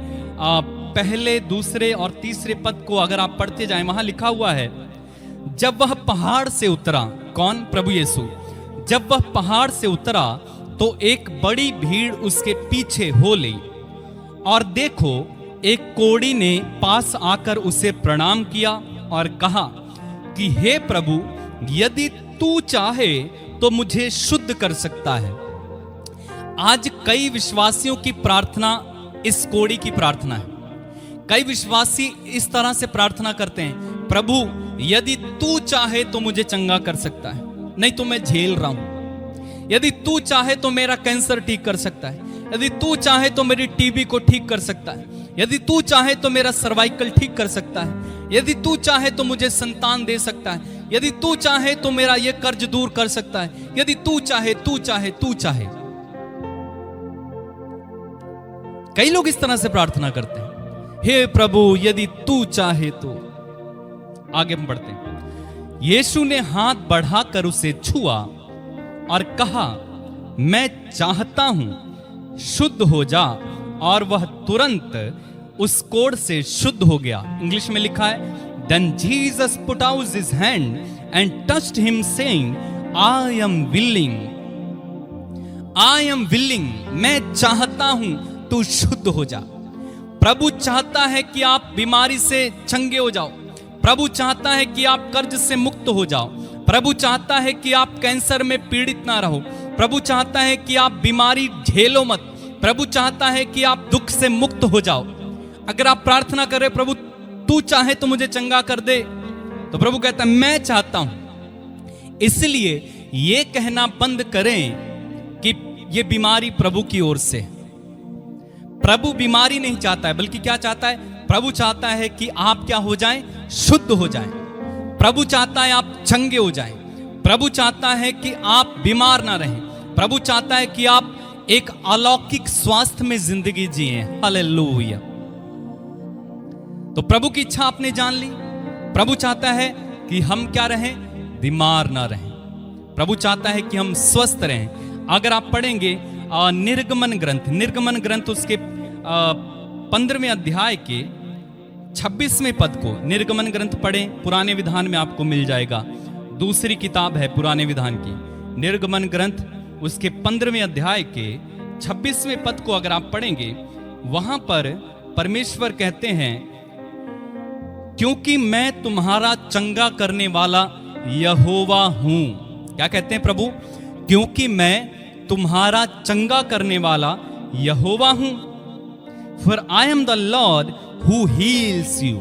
पहले, दूसरे और तीसरे पद को अगर आप पढ़ते जाएं, वहां लिखा हुआ है, जब वह पहाड़ से उतरा, कौन? प्रभु यीशु। जब वह पहाड़ से उतरा तो एक बड़ी भीड़ उसके पीछे हो ली, और देखो एक कोढ़ी ने पास आकर उसे प्रणाम किया और कहा कि हे प्रभु, यदि तू चाहे तो मुझे शुद्ध कर सकता है। आज कई विश्वासियों की प्रार्थना इस कोढ़ी की प्रार्थना है। कई विश्वासी इस तरह से प्रार्थना करते हैं, प्रभु यदि तू चाहे तो मुझे चंगा कर सकता है, नहीं तो मैं झेल रहा हूं। यदि तू चाहे तो मेरा कैंसर ठीक कर सकता है, यदि तू चाहे तो मेरी टीबी को ठीक कर सकता है, यदि तू चाहे तो मेरा सर्वाइकल ठीक कर सकता है, यदि तू चाहे तो मुझे संतान दे सकता है, यदि तू चाहे तो मेरा यह कर्ज दूर कर सकता है, यदि तू चाहे, तू चाहे, तू चाहे। कई लोग इस तरह से प्रार्थना करते हैं, हे प्रभु यदि तू चाहे तो। आगे हम बढ़ते हैं। यीशु ने हाथ बढ़ाकर उसे छुआ और कहा, मैं चाहता हूं, शुद्ध हो जा। और वह तुरंत उस कोढ़ से शुद्ध हो गया। इंग्लिश में लिखा है, Then Jesus put out his hand and touched him, saying, I am willing. I am willing. मैं चाहता हूं तू शुद्ध हो जा। प्रभु चाहता है कि आप बीमारी से चंगे हो जाओ। प्रभु चाहता है कि आप कर्ज से मुक्त हो जाओ। प्रभु चाहता है कि आप कैंसर में पीड़ित ना रहो। प्रभु चाहता है कि आप बीमारी झेलो मत। प्रभु चाहता है कि आप दुख से मुक्त हो जाओ। अगर आप प्रार्थना कर रहे, प्रभु तू चाहे तो मुझे चंगा कर दे, तो प्रभु कहता है मैं चाहता हूं। इसलिए ये कहना बंद करें कि ये बीमारी प्रभु की ओर से। प्रभु बीमारी नहीं चाहता है, बल्कि क्या चाहता है? प्रभु चाहता है कि आप क्या हो जाएं? शुद्ध हो जाएं। प्रभु चाहता है आप चंगे हो जाएं। प्रभु चाहता है कि आप बीमार ना रहें। प्रभु चाहता है कि आप एक अलौकिक स्वास्थ्य में जिंदगी जिए। हालेलुया। तो प्रभु की इच्छा आपने जान ली। प्रभु चाहता है कि हम क्या रहें? बीमार ना रहें। प्रभु चाहता है कि हम स्वस्थ रहें। अगर आप पढ़ेंगे निर्गमन ग्रंथ उसके 15वें अध्याय के 26वें पद को, निर्गमन ग्रंथ पढ़ें, पुराने विधान में आपको मिल जाएगा। दूसरी किताब है पुराने विधान की, निर्गमन ग्रंथ उसके 15वें अध्याय के 26वें पद को अगर आप पढ़ेंगे, वहां पर परमेश्वर कहते हैं, क्योंकि मैं तुम्हारा चंगा करने वाला यहोवा हूं। क्या कहते हैं प्रभु? क्योंकि मैं तुम्हारा चंगा करने वाला यहोवा हूं। For I am the Lord who heals you.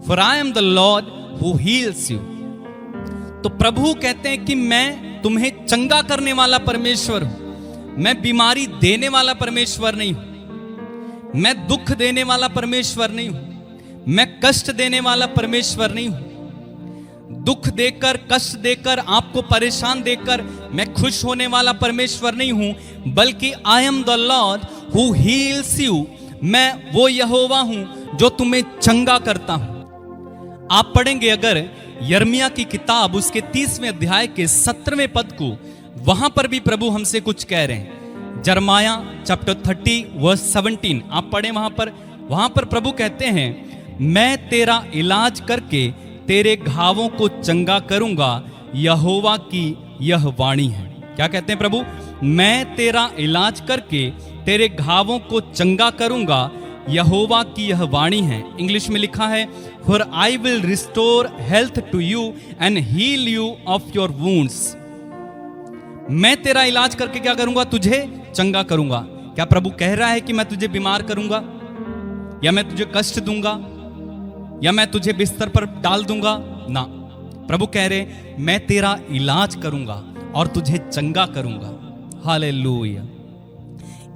For I am the Lord who heals you. तो प्रभु कहते हैं कि मैं तुम्हें चंगा करने वाला परमेश्वर हूं। मैं बीमारी देने वाला परमेश्वर नहीं हूं। मैं दुख देने वाला परमेश्वर नहीं हूं। मैं कष्ट देने वाला परमेश्वर नहीं हूं। दुख देकर, कष्ट देकर, आपको परेशान देकर मैं खुश होने वाला परमेश्वर नहीं हूं, बल्कि I am the Lord who heels you. मैं वो यहोवा हूं जो तुम्हें चंगा करता हूं। आप पढ़ेंगे अगर यिर्मयाह की किताब उसके 30वें अध्याय के 17वें पद को, वहां पर भी प्रभु हमसे कुछ कह रहे हैं। यिर्मयाह चैप्टर 30 वर्स 17 आप पढ़ें वहां पर प्रभु कहते हैं, मैं तेरा इलाज करके तेरे घावों को चंगा करूंगा, यहोवा की यह वाणी है। क्या कहते हैं प्रभु? मैं तेरा इलाज करके तेरे घावों को चंगा करूंगा, यहोवा की यह वाणी है। इंग्लिश में लिखा है, For I will restore health to you and heal you of your wounds. मैं तेरा इलाज करके क्या करूंगा? तुझे चंगा करूंगा। क्या प्रभु कह रहा है कि मैं तुझे बीमार करूंगा, या मैं तुझे कष्ट दूंगा, या मैं तुझे बिस्तर पर डाल दूंगा? ना, प्रभु कह रहे मैं तेरा इलाज करूंगा और तुझे चंगा करूंगा। हालेलुया।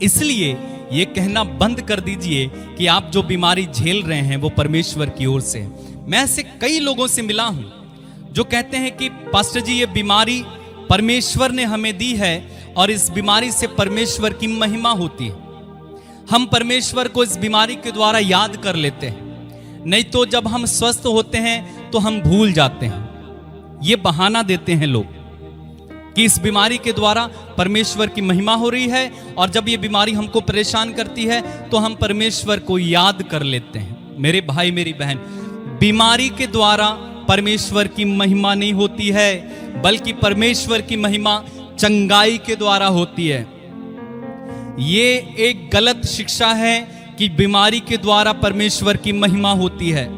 इसलिए ये कहना बंद कर दीजिए कि आप जो बीमारी झेल रहे हैं वो परमेश्वर की ओर से। मैं ऐसे कई लोगों से मिला हूं जो कहते हैं कि पास्टर जी ये बीमारी परमेश्वर ने हमें दी है और इस बीमारी से परमेश्वर की महिमा होती है। हम परमेश्वर को इस बीमारी के द्वारा याद कर लेते हैं, नहीं तो जब हम स्वस्थ होते हैं तो हम भूल जाते हैं। ये बहाना देते हैं लोग कि इस बीमारी के द्वारा परमेश्वर की महिमा हो रही है, और जब ये बीमारी हमको परेशान करती है तो हम परमेश्वर को याद कर लेते हैं। मेरे भाई मेरी बहन, बीमारी के द्वारा परमेश्वर की महिमा नहीं होती है, बल्कि परमेश्वर की महिमा चंगाई के द्वारा होती है। ये एक गलत शिक्षा है कि बीमारी के द्वारा परमेश्वर की महिमा होती है।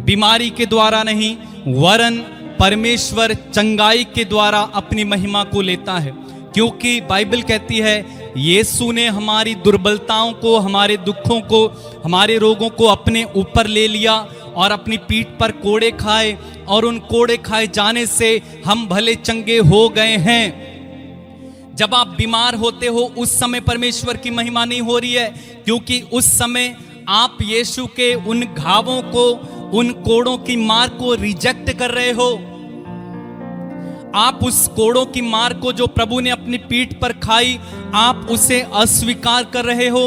बीमारी के द्वारा नहीं, वरन परमेश्वर चंगाई के द्वारा अपनी महिमा को लेता है। क्योंकि बाइबल कहती है, यीशु ने हमारी दुर्बलताओं को, हमारे दुखों को, हमारे रोगों को अपने ऊपर ले लिया और अपनी पीठ पर कोड़े खाए, और उन कोड़े खाए जाने से हम भले चंगे हो गए हैं। जब आप बीमार होते हो उस समय परमेश्वर की महिमा नहीं हो रही है, क्योंकि उस समय आप यीशु के उन घावों को, उन कोड़ों की मार को रिजेक्ट कर रहे हो। आप उस कोड़ों की मार को जो प्रभु ने अपनी पीठ पर खाई, आप उसे अस्वीकार कर रहे हो।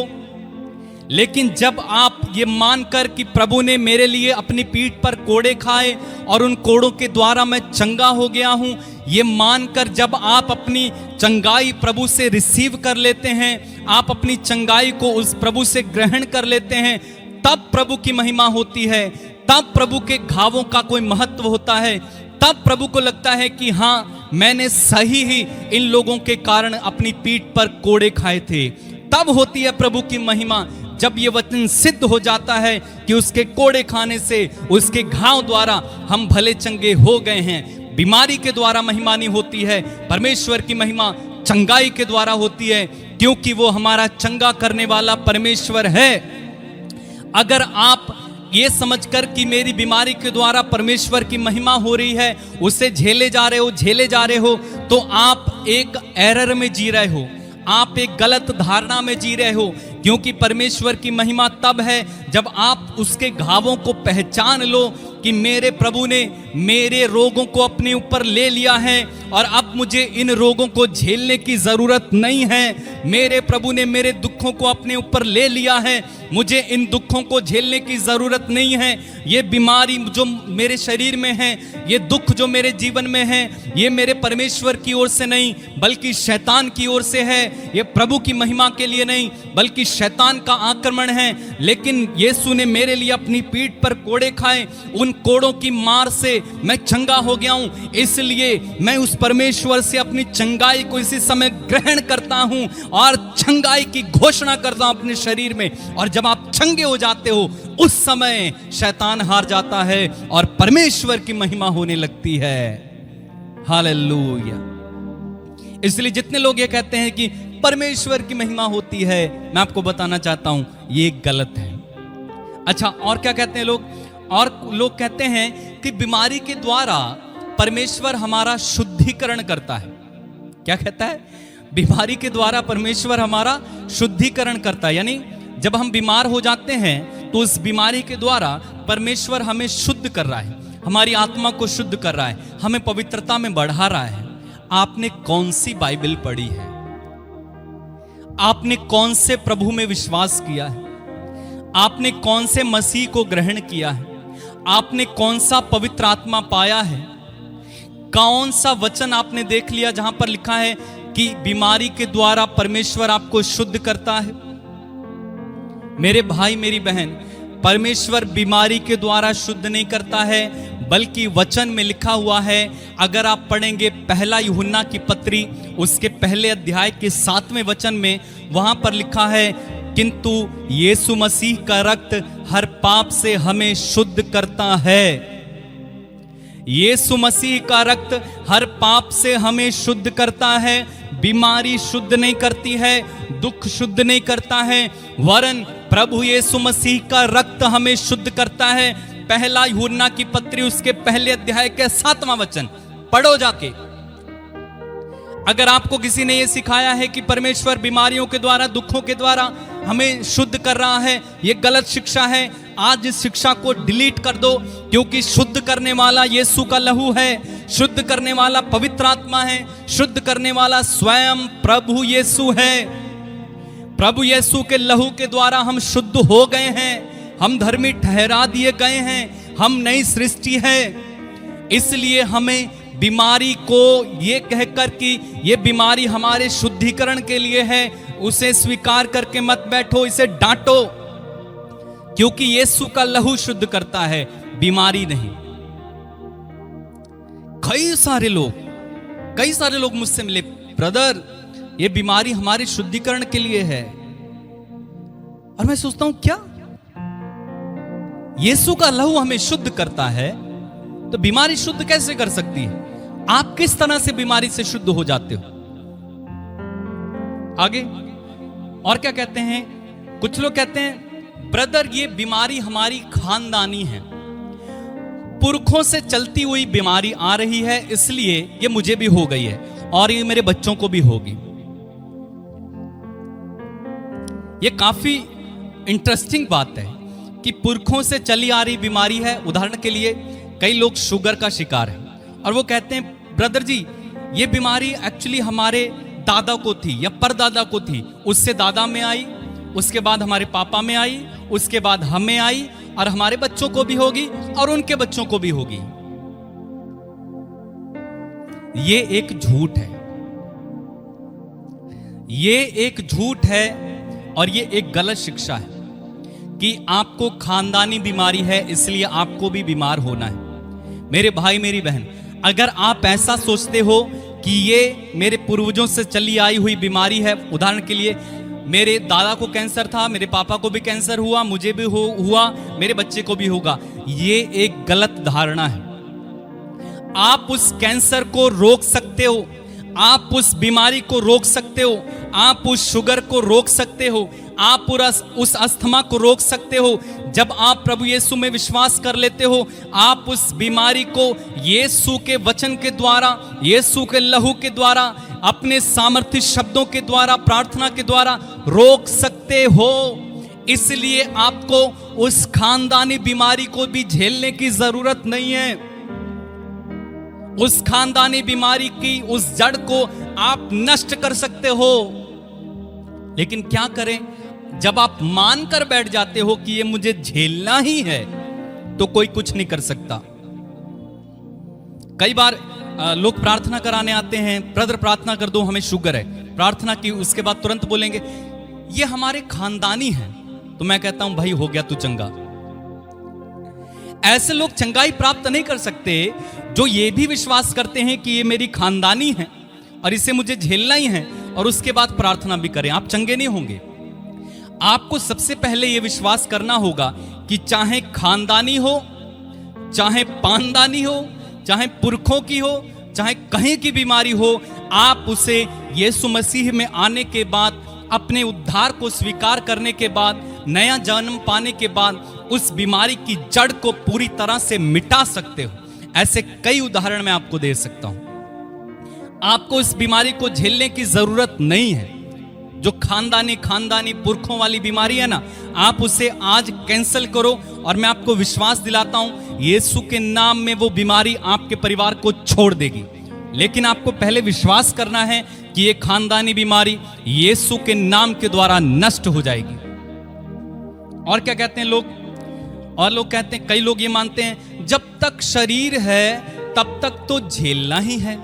लेकिन जब आप ये मानकर कि प्रभु ने मेरे लिए अपनी पीठ पर कोड़े खाए और उन कोड़ों के द्वारा मैं चंगा हो गया हूं, ये मानकर जब आप अपनी चंगाई प्रभु से रिसीव कर लेते हैं, आप अपनी चंगाई को उस प्रभु से ग्रहण कर लेते हैं, तब प्रभु की महिमा होती है, तब प्रभु के घावों का कोई महत्व होता है, तब प्रभु को लगता है कि हाँ, मैंने सही ही इन लोगों के कारण अपनी पीठ पर कोड़े खाए थे। तब होती है प्रभु की महिमा, जब ये वचन सिद्ध हो जाता है कि उसके कोड़े खाने से, उसके घाव द्वारा हम भले चंगे हो गए हैं। बीमारी के द्वारा महिमा नहीं होती है, परमेश्वर की महिमा चंगाई के द्वारा होती है, क्योंकि वो हमारा चंगा करने वाला परमेश्वर है। अगर आप ये समझकर कि मेरी बीमारी के द्वारा परमेश्वर की महिमा हो रही है, उसे झेले जा रहे हो, तो आप एक एरर में जी रहे हो, आप एक गलत धारणा में जी रहे हो। क्योंकि परमेश्वर की महिमा तब है जब आप उसके घावों को पहचान लो कि मेरे प्रभु ने मेरे रोगों को अपने ऊपर ले लिया है और अब मुझे इन रोगों को झेलने की जरूरत नहीं है। मेरे प्रभु ने मेरे दुखों को अपने ऊपर ले लिया है, मुझे इन दुखों को झेलने की जरूरत नहीं है। ये बीमारी जो मेरे शरीर में है, ये दुख जो मेरे जीवन में है, ये मेरे परमेश्वर की ओर से नहीं बल्कि शैतान की ओर से है। ये प्रभु की महिमा के लिए नहीं बल्कि शैतान का आक्रमण है। लेकिन यीशु ने मेरे लिए अपनी पीठ पर कोड़े खाए, उन कोड़ों की मार से मैं चंगा हो गया हूं। इसलिए मैं उस परमेश्वर से अपनी चंगाई को इसी समय ग्रहण करता हूं और चंगाई की घोषणा करता हूं अपने शरीर में। और जब आप चंगे हो जाते हो, उस समय शैतान हार जाता है और परमेश्वर की महिमा होने लगती है। हालेलुया। इसलिए जितने लोग ये कहते हैं कि परमेश्वर की महिमा होती है, मैं आपको बताना चाहता हूं ये गलत है। अच्छा, और क्या कहते हैं लोग? और लोग कहते हैं कि बीमारी के द्वारा परमेश्वर हमारा शुद्धिकरण करता है। क्या कहता है? बीमारी के द्वारा परमेश्वर हमारा शुद्धिकरण करता है। यानी जब हम बीमार हो जाते हैं तो उस बीमारी के द्वारा परमेश्वर हमें शुद्ध कर रहा है, हमारी आत्मा को शुद्ध कर रहा है, हमें पवित्रता में बढ़ा रहा है। आपने कौन सी बाइबल पढ़ी है? आपने कौन से प्रभु में विश्वास किया है? आपने कौन से मसीह को ग्रहण किया है? आपने कौन सा पवित्र आत्मा पाया है? कौन सा वचन आपने देख लिया जहां पर लिखा है कि बीमारी के द्वारा परमेश्वर आपको शुद्ध करता है? मेरे भाई मेरी बहन, परमेश्वर बीमारी के द्वारा शुद्ध नहीं करता है, बल्कि वचन में लिखा हुआ है। अगर आप पढ़ेंगे पहला यूहन्ना की पत्री उसके पहले अध्याय के 7वें वचन में, वहां पर लिखा है, किंतु यीशु मसीह का रक्त हर पाप से हमें शुद्ध करता है। यीशु मसीह का रक्त हर पाप से हमें शुद्ध करता है। बीमारी शुद्ध नहीं करती है, दुख शुद्ध नहीं करता है, वरन प्रभु यीशु मसीह का रक्त हमें शुद्ध करता है। पहला यूहन्ना की पत्री उसके पहले अध्याय के 7वां वचन पढ़ो जाके। अगर आपको किसी ने यह सिखाया है कि परमेश्वर बीमारियों के द्वारा, दुखों के द्वारा हमें शुद्ध कर रहा है, यह गलत शिक्षा है। आज इस शिक्षा को डिलीट कर दो, क्योंकि शुद्ध करने वाला यीशु का लहू है, शुद्ध करने वाला पवित्र आत्मा है, शुद्ध करने वाला स्वयं प्रभु यीशु है। प्रभु यीशु के लहू के द्वारा हम शुद्ध हो गए हैं, हम धर्मी ठहरा दिए गए हैं, हम नई सृष्टि है। इसलिए हमें बीमारी को ये कहकर कि ये बीमारी हमारे शुद्धिकरण के लिए है, उसे स्वीकार करके मत बैठो, इसे डांटो, क्योंकि यीशु का लहू शुद्ध करता है, बीमारी नहीं। कई सारे लोग मुझसे मिले, ब्रदर ये बीमारी हमारे शुद्धिकरण के लिए है। और मैं सोचता हूं क्या यीशु का लहू हमें शुद्ध करता है तो बीमारी शुद्ध कैसे कर सकती है? आप किस तरह से बीमारी से शुद्ध हो जाते हो? आगे और क्या कहते हैं? कुछ लोग कहते हैं ब्रदर ये बीमारी हमारी खानदानी है, पुरखों से चलती हुई बीमारी आ रही है, इसलिए ये मुझे भी हो गई है और ये मेरे बच्चों को भी होगी। ये काफी इंटरेस्टिंग बात है कि पुरखों से चली आ रही बीमारी है। उदाहरण के लिए कई लोग शुगर का शिकार है और वो कहते हैं ब्रदर जी ये बीमारी एक्चुअली हमारे दादा को थी या परदादा को थी, उससे दादा में आई, उसके बाद हमारे पापा में आई, उसके बाद हमें आई, और हमारे बच्चों को भी होगी और उनके बच्चों को भी होगी। ये एक झूठ है, ये एक झूठ है और ये एक गलत शिक्षा है कि आपको खानदानी बीमारी है इसलिए आपको भी बीमार होना है। मेरे भाई मेरी बहन, अगर आप ऐसा सोचते हो कि ये मेरे पूर्वजों से चली आई हुई बीमारी है, उदाहरण के लिए मेरे दादा को कैंसर था, मेरे पापा को भी कैंसर हुआ, मुझे भी हुआ, मेरे बच्चे को भी होगा, ये एक गलत धारणा है। आप उस कैंसर को रोक सकते हो, आप उस बीमारी को रोक सकते हो, आप उस शुगर को रोक सकते हो, आप उस अस्थमा को रोक सकते हो। जब आप प्रभु यीशु में विश्वास कर लेते हो, आप उस बीमारी को यीशु के वचन के द्वारा, यीशु के लहू के द्वारा, अपने सामर्थ्य शब्दों के द्वारा, प्रार्थना के द्वारा रोक सकते हो। इसलिए आपको उस खानदानी बीमारी को भी झेलने की जरूरत नहीं है। उस खानदानी बीमारी की उस जड़ को आप नष्ट कर सकते हो। लेकिन क्या करें, जब आप मान कर बैठ जाते हो कि ये मुझे झेलना ही है, तो कोई कुछ नहीं कर सकता। कई बार लोग प्रार्थना कराने आते हैं, ब्रदर प्रार्थना कर दो, हमें शुगर है। प्रार्थना की उसके बाद तुरंत बोलेंगे ये हमारे खानदानी है। तो मैं कहता हूं भाई हो गया तू चंगा। ऐसे लोग चंगाई प्राप्त नहीं कर सकते जो ये भी विश्वास करते हैं कि ये मेरी खानदानी है और इसे मुझे झेलना ही है, और उसके बाद प्रार्थना भी करें। आप चंगे नहीं होंगे। आपको सबसे पहले यह विश्वास करना होगा कि चाहे खानदानी हो, चाहे पानदानी हो, चाहे पुरखों की हो, चाहे कहीं की बीमारी हो, आप उसे यीशु मसीह में आने के बाद, अपने उद्धार को स्वीकार करने के बाद, नया जन्म पाने के बाद उस बीमारी की जड़ को पूरी तरह से मिटा सकते हो। ऐसे कई उदाहरण मैं आपको दे सकता हूं। आपको इस बीमारी को झेलने की जरूरत नहीं है। जो खानदानी पुरखों वाली बीमारी है ना, आप उसे आज कैंसिल करो, और मैं आपको विश्वास दिलाता हूं यीशु के नाम में वो बीमारी आपके परिवार को छोड़ देगी। लेकिन आपको पहले विश्वास करना है कि ये खानदानी बीमारी यीशु के नाम के द्वारा नष्ट हो जाएगी। और क्या कहते हैं लोग? और लोग कहते हैं, कई लोग ये मानते हैं जब तक शरीर है तब तक तो झेलना ही है।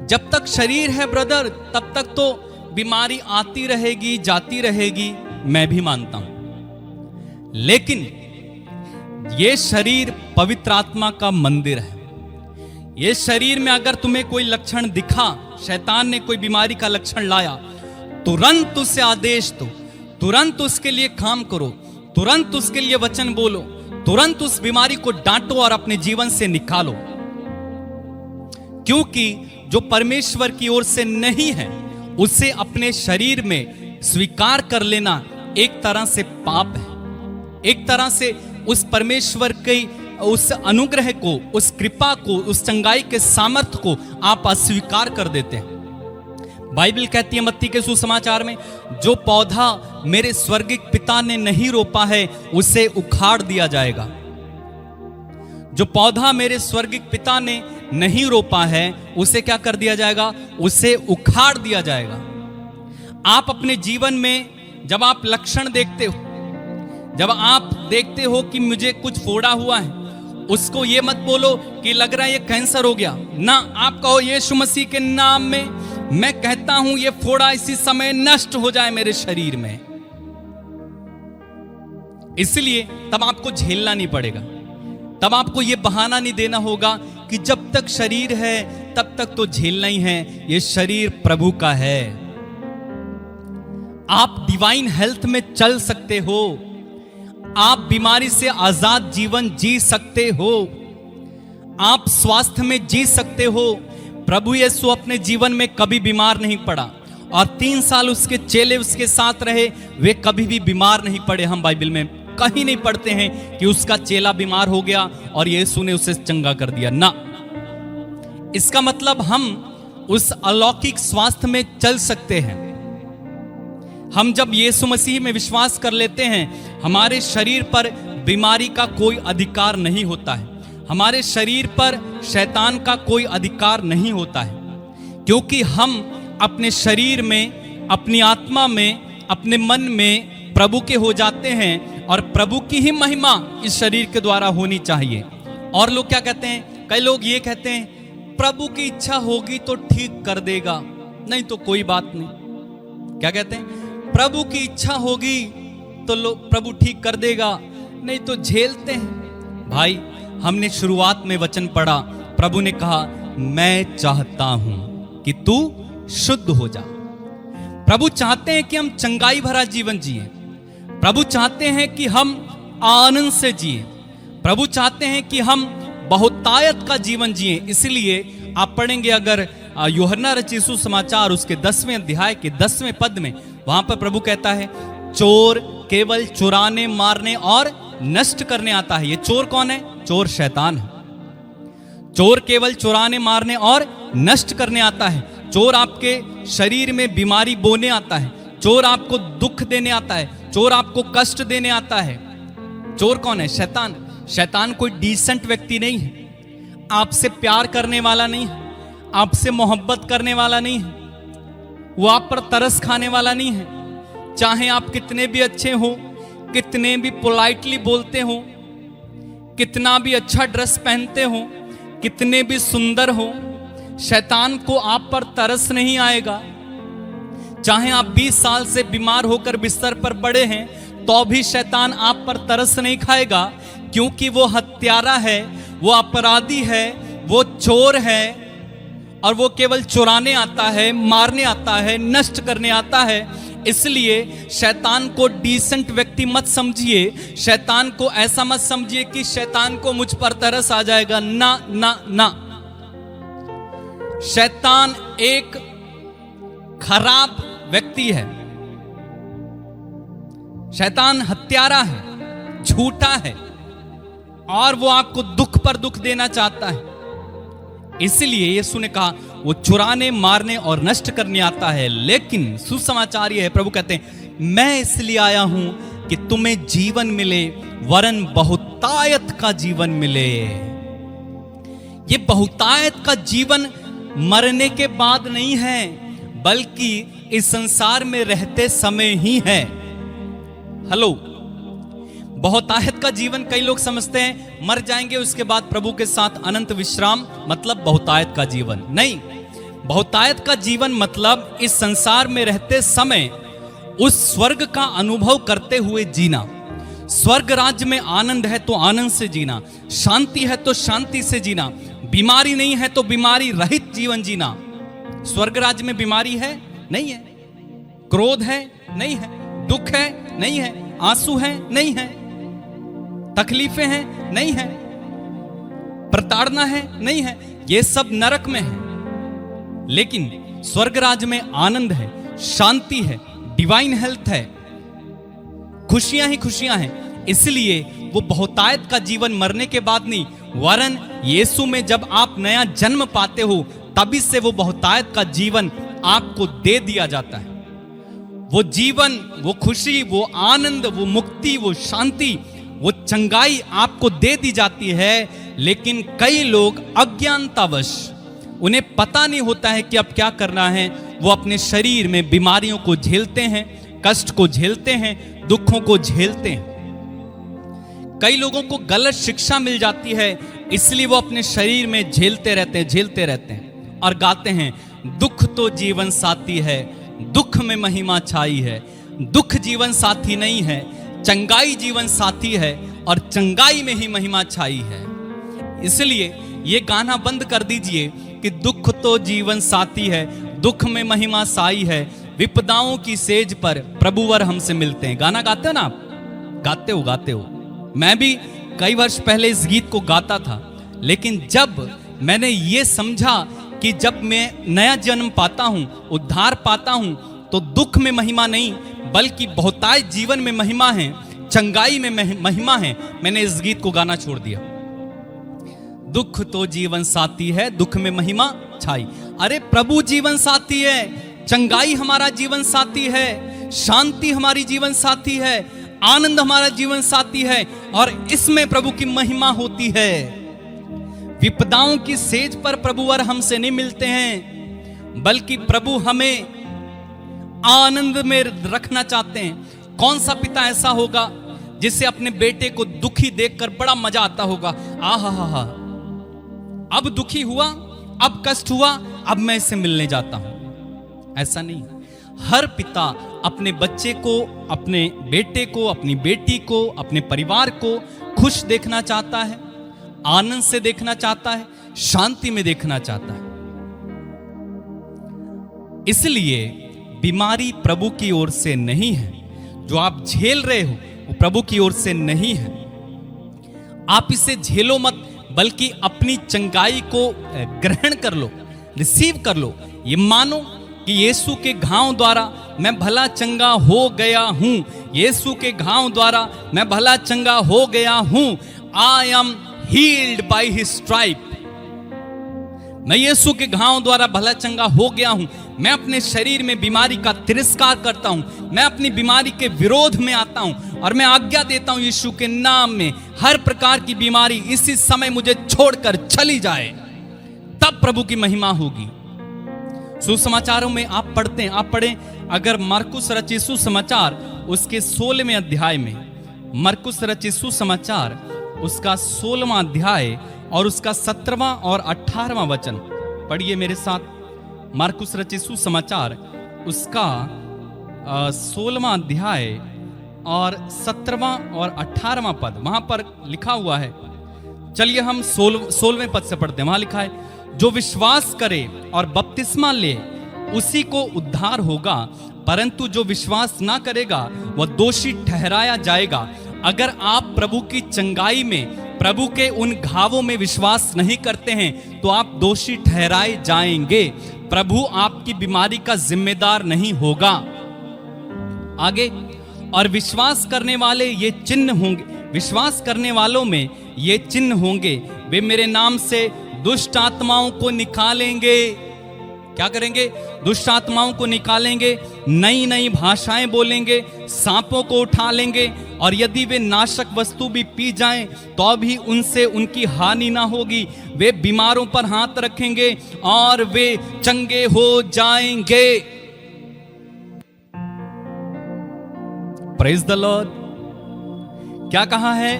जब तक शरीर है ब्रदर, तब तक तो बीमारी आती रहेगी, जाती रहेगी। मैं भी मानता हूं, लेकिन यह शरीर पवित्र आत्मा का मंदिर है। ये शरीर में अगर तुम्हें कोई लक्षण दिखा, शैतान ने कोई बीमारी का लक्षण लाया, तुरंत उसे आदेश दो, तुरंत उसके लिए काम करो, तुरंत उसके लिए वचन बोलो, तुरंत उस बीमारी को डांटो और अपने जीवन से निकालो। क्योंकि जो परमेश्वर की ओर से नहीं है, उसे अपने शरीर में स्वीकार कर लेना एक तरह से पाप है। एक तरह से उस परमेश्वर के उस अनुग्रह को, उस कृपा को, उस चंगाई के सामर्थ्य को आप अस्वीकार कर देते हैं। बाइबल कहती है मत्ती के सुसमाचार में, जो पौधा मेरे स्वर्गिक पिता ने नहीं रोपा है उसे उखाड़ दिया जाएगा। जो पौधा मेरे स्वर्गिक पिता ने नहीं रोपा है उसे क्या कर दिया जाएगा? उसे उखाड़ दिया जाएगा। आप अपने जीवन में जब आप लक्षण देखते हो, जब आप देखते हो कि मुझे कुछ फोड़ा हुआ है, उसको ये मत बोलो कि लग रहा है ये कैंसर हो गया ना। आप कहो यीशु मसीह के नाम में मैं कहता हूं ये फोड़ा इसी समय नष्ट हो जाए मेरे शरीर में। इसलिए तब आपको झेलना नहीं पड़ेगा, तब आपको यह बहाना नहीं देना होगा कि जब तक शरीर है तब तक तो झेलना ही है। यह शरीर प्रभु का है। आप डिवाइन हेल्थ में चल सकते हो, आप बीमारी से आजाद जीवन जी सकते हो, आप स्वास्थ्य में जी सकते हो। प्रभु यीशु अपने जीवन में कभी बीमार नहीं पड़ा और 3 साल उसके चेले उसके साथ रहे, वे कभी भी बीमार नहीं पड़े। हम बाइबल में कहीं नहीं पढ़ते हैं कि उसका चेला बीमार हो गया और यीशु ने उसे चंगा कर दिया ना। इसका मतलब हम उस अलौकिक स्वास्थ्य में चल सकते हैं। हम जब यीशु मसीह में विश्वास कर लेते हैं, हमारे शरीर पर बीमारी का कोई अधिकार नहीं होता है, हमारे शरीर पर शैतान का कोई अधिकार नहीं होता है, क्योंकि हम अपने शरीर में, अपनी आत्मा में अपने मन में प्रभु के हो जाते हैं और प्रभु की ही महिमा इस शरीर के द्वारा होनी चाहिए। और लोग क्या कहते हैं, कई लोग ये कहते हैं प्रभु की इच्छा होगी तो ठीक कर देगा, नहीं तो कोई बात नहीं। क्या कहते हैं, प्रभु की इच्छा होगी तो प्रभु ठीक कर देगा, नहीं तो झेलते हैं। भाई हमने शुरुआत में वचन पढ़ा, प्रभु ने कहा मैं चाहता हूं कि तू शुद्ध हो जा। प्रभु चाहते हैं कि हम चंगाई भरा जीवन जिए। प्रभु चाहते हैं कि हम आनंद से जिए। प्रभु चाहते हैं कि हम बहुतायत का जीवन जिए। इसलिए आप पढ़ेंगे अगर यूहन्ना रचित सुसमाचार उसके 10वें अध्याय के 10वें पद में, वहां पर प्रभु कहता है चोर केवल चुराने, मारने और नष्ट करने आता है। ये चोर कौन है? चोर शैतान है। चोर केवल चुराने, मारने और नष्ट करने आता है। चोर आपके शरीर में बीमारी बोने आता है। चोर आपको दुख देने आता है। चोर आपको कष्ट देने आता है। चोर कौन है? शैतान। शैतान कोई डिसेंट व्यक्ति नहीं है, आपसे प्यार करने वाला नहीं है, आपसे मोहब्बत करने वाला नहीं है, वो आप पर तरस खाने वाला नहीं है। चाहे आप कितने भी अच्छे हो, कितने भी पोलाइटली बोलते हो, कितना भी अच्छा ड्रेस पहनते हो, कितने भी सुंदर हो, शैतान को आप पर तरस नहीं आएगा। चाहे आप 20 साल से बीमार होकर बिस्तर पर पड़े हैं तो भी शैतान आप पर तरस नहीं खाएगा, क्योंकि वो हत्यारा है, वो अपराधी है, वो चोर है और वो केवल चुराने आता है, मारने आता है, नष्ट करने आता है। इसलिए शैतान को डिसेंट व्यक्ति मत समझिए। शैतान को ऐसा मत समझिए कि शैतान को मुझ पर तरस आ जाएगा। ना ना ना, शैतान एक खराब व्यक्ति है। शैतान हत्यारा है, झूठा है और वो आपको दुख पर दुख देना चाहता है। इसलिए यीशु ने कहा वो चुराने, मारने और नष्ट करने आता है। लेकिन सुसमाचार ये है, प्रभु कहते हैं मैं इसलिए आया हूं कि तुम्हें जीवन मिले, वरन बहुतायत का जीवन मिले। ये बहुतायत का जीवन मरने के बाद नहीं है, बल्कि इस संसार में रहते समय ही है। हेलो, बहुतायत का जीवन कई लोग समझते हैं मर जाएंगे उसके बाद प्रभु के साथ अनंत विश्राम, मतलब बहुतायत का जीवन नहीं। बहुतायत का जीवन मतलब इस संसार में रहते समय उस स्वर्ग का अनुभव करते हुए जीना। स्वर्ग राज्य में आनंद है तो आनंद से जीना, शांति है तो शांति से जीना, बीमारी नहीं है तो बीमारी रहित जीवन जीना। स्वर्ग राज्य में बीमारी है? नहीं है। क्रोध है? नहीं है। दुख है? नहीं है। आंसू है? नहीं है। तकलीफें हैं? नहीं है। प्रताड़ना है? नहीं है। ये सब नरक में है। लेकिन स्वर्ग राज्य में आनंद है, शांति है, डिवाइन हेल्थ है, खुशियां ही खुशियां हैं। इसलिए वो बहुतायत का जीवन मरने के बाद नहीं, वरन यीशु में जब आप नया जन्म पाते हो तभी से वो बहुतायत का जीवन आपको दे दिया जाता है। वो जीवन, वो खुशी, वो आनंद, वो मुक्ति, वो शांति, वो चंगाई आपको दे दी जाती है। लेकिन कई लोग अज्ञानतावश, उन्हें पता नहीं होता है कि अब क्या करना है, वो अपने शरीर में बीमारियों को झेलते हैं, कष्ट को झेलते हैं, दुखों को झेलते हैं। कई लोगों को गलत शिक्षा मिल जाती है, इसलिए वो अपने शरीर में झेलते रहते हैं और गाते हैं दुख तो जीवन साथी है, दुख में महिमा छाई है। दुख जीवन साथी नहीं है, चंगाई जीवन साथी है और चंगाई में ही महिमा छाई है। इसलिए ये गाना बंद कर दीजिए कि दुख तो जीवन साथी है, दुख में महिमा साई है, विपदाओं की सेज पर प्रभुवर हमसे मिलते हैं। गाना गाते हो ना आप? गाते हो। मैं भी कई वर्ष पहले इस गीत को गाता था, लेकिन जब मैंने ये समझा कि जब मैं नया जन्म पाता हूं, उद्धार पाता हूं, तो दुख में महिमा नहीं बल्कि बहुतायत जीवन में महिमा है, चंगाई में महिमा है, मैंने इस गीत को गाना छोड़ दिया। दुख तो जीवन साथी है, दुख में महिमा छाई। अरे प्रभु जीवन साथी है, चंगाई हमारा जीवन साथी है, शांति हमारी जीवन साथी है, आनंद हमारा जीवन साथी है और इसमें प्रभु की महिमा होती है। विपदाओं की सेज पर प्रभुवर हमसे नहीं मिलते हैं, बल्कि प्रभु हमें आनंद में रखना चाहते हैं। कौन सा पिता ऐसा होगा जिसे अपने बेटे को दुखी देखकर बड़ा मजा आता होगा? आहा हा हा, अब दुखी हुआ, अब कष्ट हुआ, अब मैं इससे मिलने जाता हूं। ऐसा नहीं। हर पिता अपने बच्चे को, अपने बेटे को, अपनी बेटी को, अपने परिवार को खुश देखना चाहता है, आनंद से देखना चाहता है, शांति में देखना चाहता है। इसलिए बीमारी प्रभु की ओर से नहीं है। जो आप झेल रहे हो वो प्रभु की ओर से नहीं है। आप इसे झेलो मत, बल्कि अपनी चंगाई को ग्रहण कर लो, रिसीव कर लो। ये मानो कि यीशु के घाव द्वारा मैं भला चंगा हो गया हूं। यीशु के घाव द्वारा मैं भला चंगा हो गया हूं। I am heeled by his stripe. मैं यीशु के घाव द्वारा भला चंगा हो गया हूं। मैं अपने शरीर में बीमारी का तिरस्कार करता हूं। मैं अपनी बीमारी के विरोध में आता हूं और मैं आज्ञा देता हूं यीशु के नाम में, हर प्रकार की बीमारी इसी समय मुझे छोड़कर चली जाए। तब प्रभु की महिमा होगी। सुसमाचारों में आप पढ़ते हैं, आप पढ़ें अगर मरकुस रचित सुसमाचार उसके 16वें अध्याय में, मरकुस रचित सुसमाचार उसका 16वां अध्याय और उसका 17वां और 18वां वचन पढ़िए मेरे साथ। मरकुस रचित सुसमाचार उसका 16वां अध्याय और 17वां और 18वां पद, वहां पर लिखा हुआ है। चलिए हम 16वें पद से पढ़ते हैं। वहां लिखा है, जो विश्वास करे और बपतिस्मा ले उसी को उद्धार होगा, परंतु जो विश्वास ना करेगा वह दोषी ठहराया जाएगा। अगर आप प्रभु की चंगाई में, प्रभु के उन घावों में विश्वास नहीं करते हैं तो आप दोषी ठहराए जाएंगे। प्रभु आपकी बीमारी का जिम्मेदार नहीं होगा। आगे, और विश्वास करने वाले ये चिन्ह होंगे, विश्वास करने वालों में ये चिन्ह होंगे, वे मेरे नाम से दुष्ट आत्माओं को निकालेंगे। क्या करेंगे? दुष्ट आत्माओं को निकालेंगे, नई नई भाषाएं बोलेंगे, सांपों को उठा लेंगे, और यदि वे नाशक वस्तु भी पी जाएं तो भी उनसे उनकी हानि ना होगी। वे बीमारों पर हाथ रखेंगे और वे चंगे हो जाएंगे। Praise the Lord. क्या कहा है?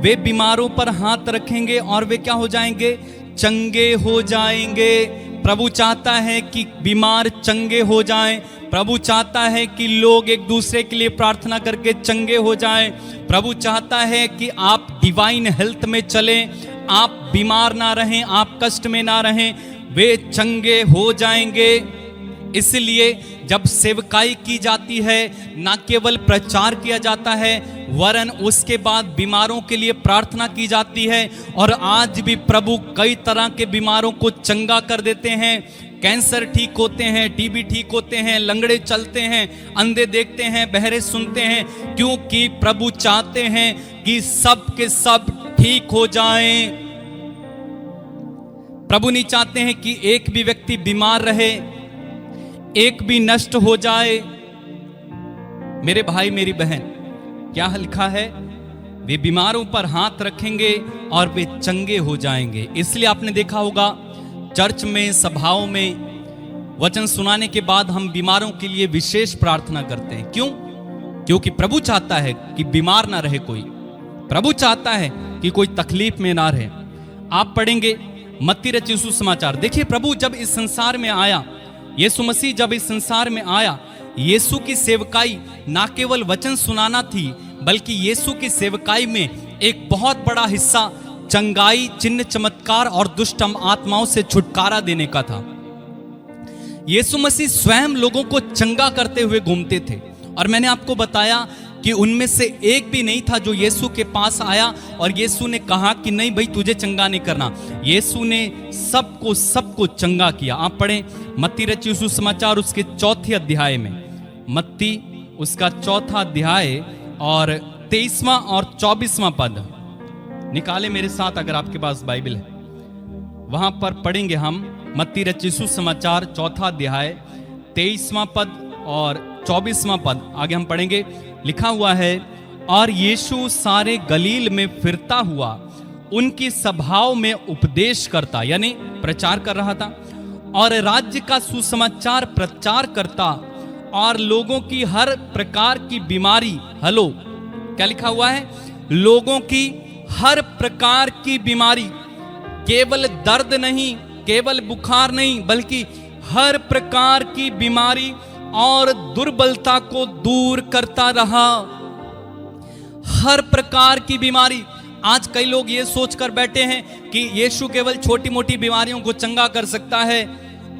वे बीमारों पर हाथ रखेंगे और वे क्या हो जाएंगे? चंगे हो जाएंगे। प्रभु चाहता है कि बीमार चंगे हो जाएं। प्रभु चाहता है कि लोग एक दूसरे के लिए प्रार्थना करके चंगे हो जाएं। प्रभु चाहता है कि आप डिवाइन हेल्थ में चलें, आप बीमार ना रहें, आप कष्ट में ना रहें, वे चंगे हो जाएंगे। इसलिए जब सेवकाई की जाती है, ना केवल प्रचार किया जाता है, वरन उसके बाद बीमारों के लिए प्रार्थना की जाती है। और आज भी प्रभु कई तरह के बीमारों को चंगा कर देते हैं। कैंसर ठीक होते हैं, टीबी ठीक होते हैं, लंगड़े चलते हैं, अंधे देखते हैं, बहरे सुनते हैं, क्योंकि प्रभु चाहते हैं कि सब के सब ठीक हो जाएं। प्रभु नहीं चाहते हैं कि एक भी व्यक्ति बीमार रहे, एक भी नष्ट हो जाए। मेरे भाई मेरी बहन, क्या लिखा है? वे बीमारों पर हाथ रखेंगे और वे चंगे हो जाएंगे। इसलिए आपने देखा होगा चर्च में, सभाओं में वचन सुनाने के बाद हम बीमारों के लिए विशेष प्रार्थना करते हैं। क्यों? क्योंकि प्रभु चाहता है कि बीमार ना रहे कोई। प्रभु चाहता है कि कोई तकलीफ में ना रहे। आप पढ़ेंगे मत्ती रचित सुसमाचार। देखिए, प्रभु जब इस संसार में आया, यीशु मसीह जब इस संसार में आया, यीशु की सेवकाई ना केवल वचन सुनाना थी, बल्कि यीशु की सेवकाई में एक बहुत बड़ा हिस्सा चंगाई, चिन्ह, चमत्कार और दुष्ट आत्माओं से छुटकारा देने का था। यीशु मसीह स्वयं लोगों को चंगा करते हुए घूमते थे, और मैंने आपको बताया कि उनमें से एक भी नहीं था जो यीशु के पास आया और यीशु ने कहा कि नहीं भाई तुझे चंगा नहीं करना। यीशु ने सबको चंगा किया। आप पढ़ें मत्ती रचित सुसमाचार उसके 4 अध्याय में, मत्ती उसका 4 अध्याय और 23वां और 24वां पद निकाले मेरे साथ अगर आपके पास बाइबल है। वहां पर पढ़ेंगे हम मत्ती रचित सुसमाचार 4 अध्याय 23वां पद और 24वां पद। आगे हम पढ़ेंगे, लिखा हुआ है, और यीशु सारे गलील में फिरता हुआ उनकी सभाओं में उपदेश करता, यानी प्रचार कर रहा था, और राज्य का सुसमाचार प्रचार करता और लोगों की हर प्रकार की बीमारी, हेलो क्या लिखा हुआ है, लोगों की हर प्रकार की बीमारी, केवल दर्द नहीं, केवल बुखार नहीं, बल्कि हर प्रकार की बीमारी और दुर्बलता को दूर करता रहा। हर प्रकार की बीमारी। आज कई लोग ये सोचकर बैठे हैं कि यीशु केवल छोटी मोटी बीमारियों को चंगा कर सकता है।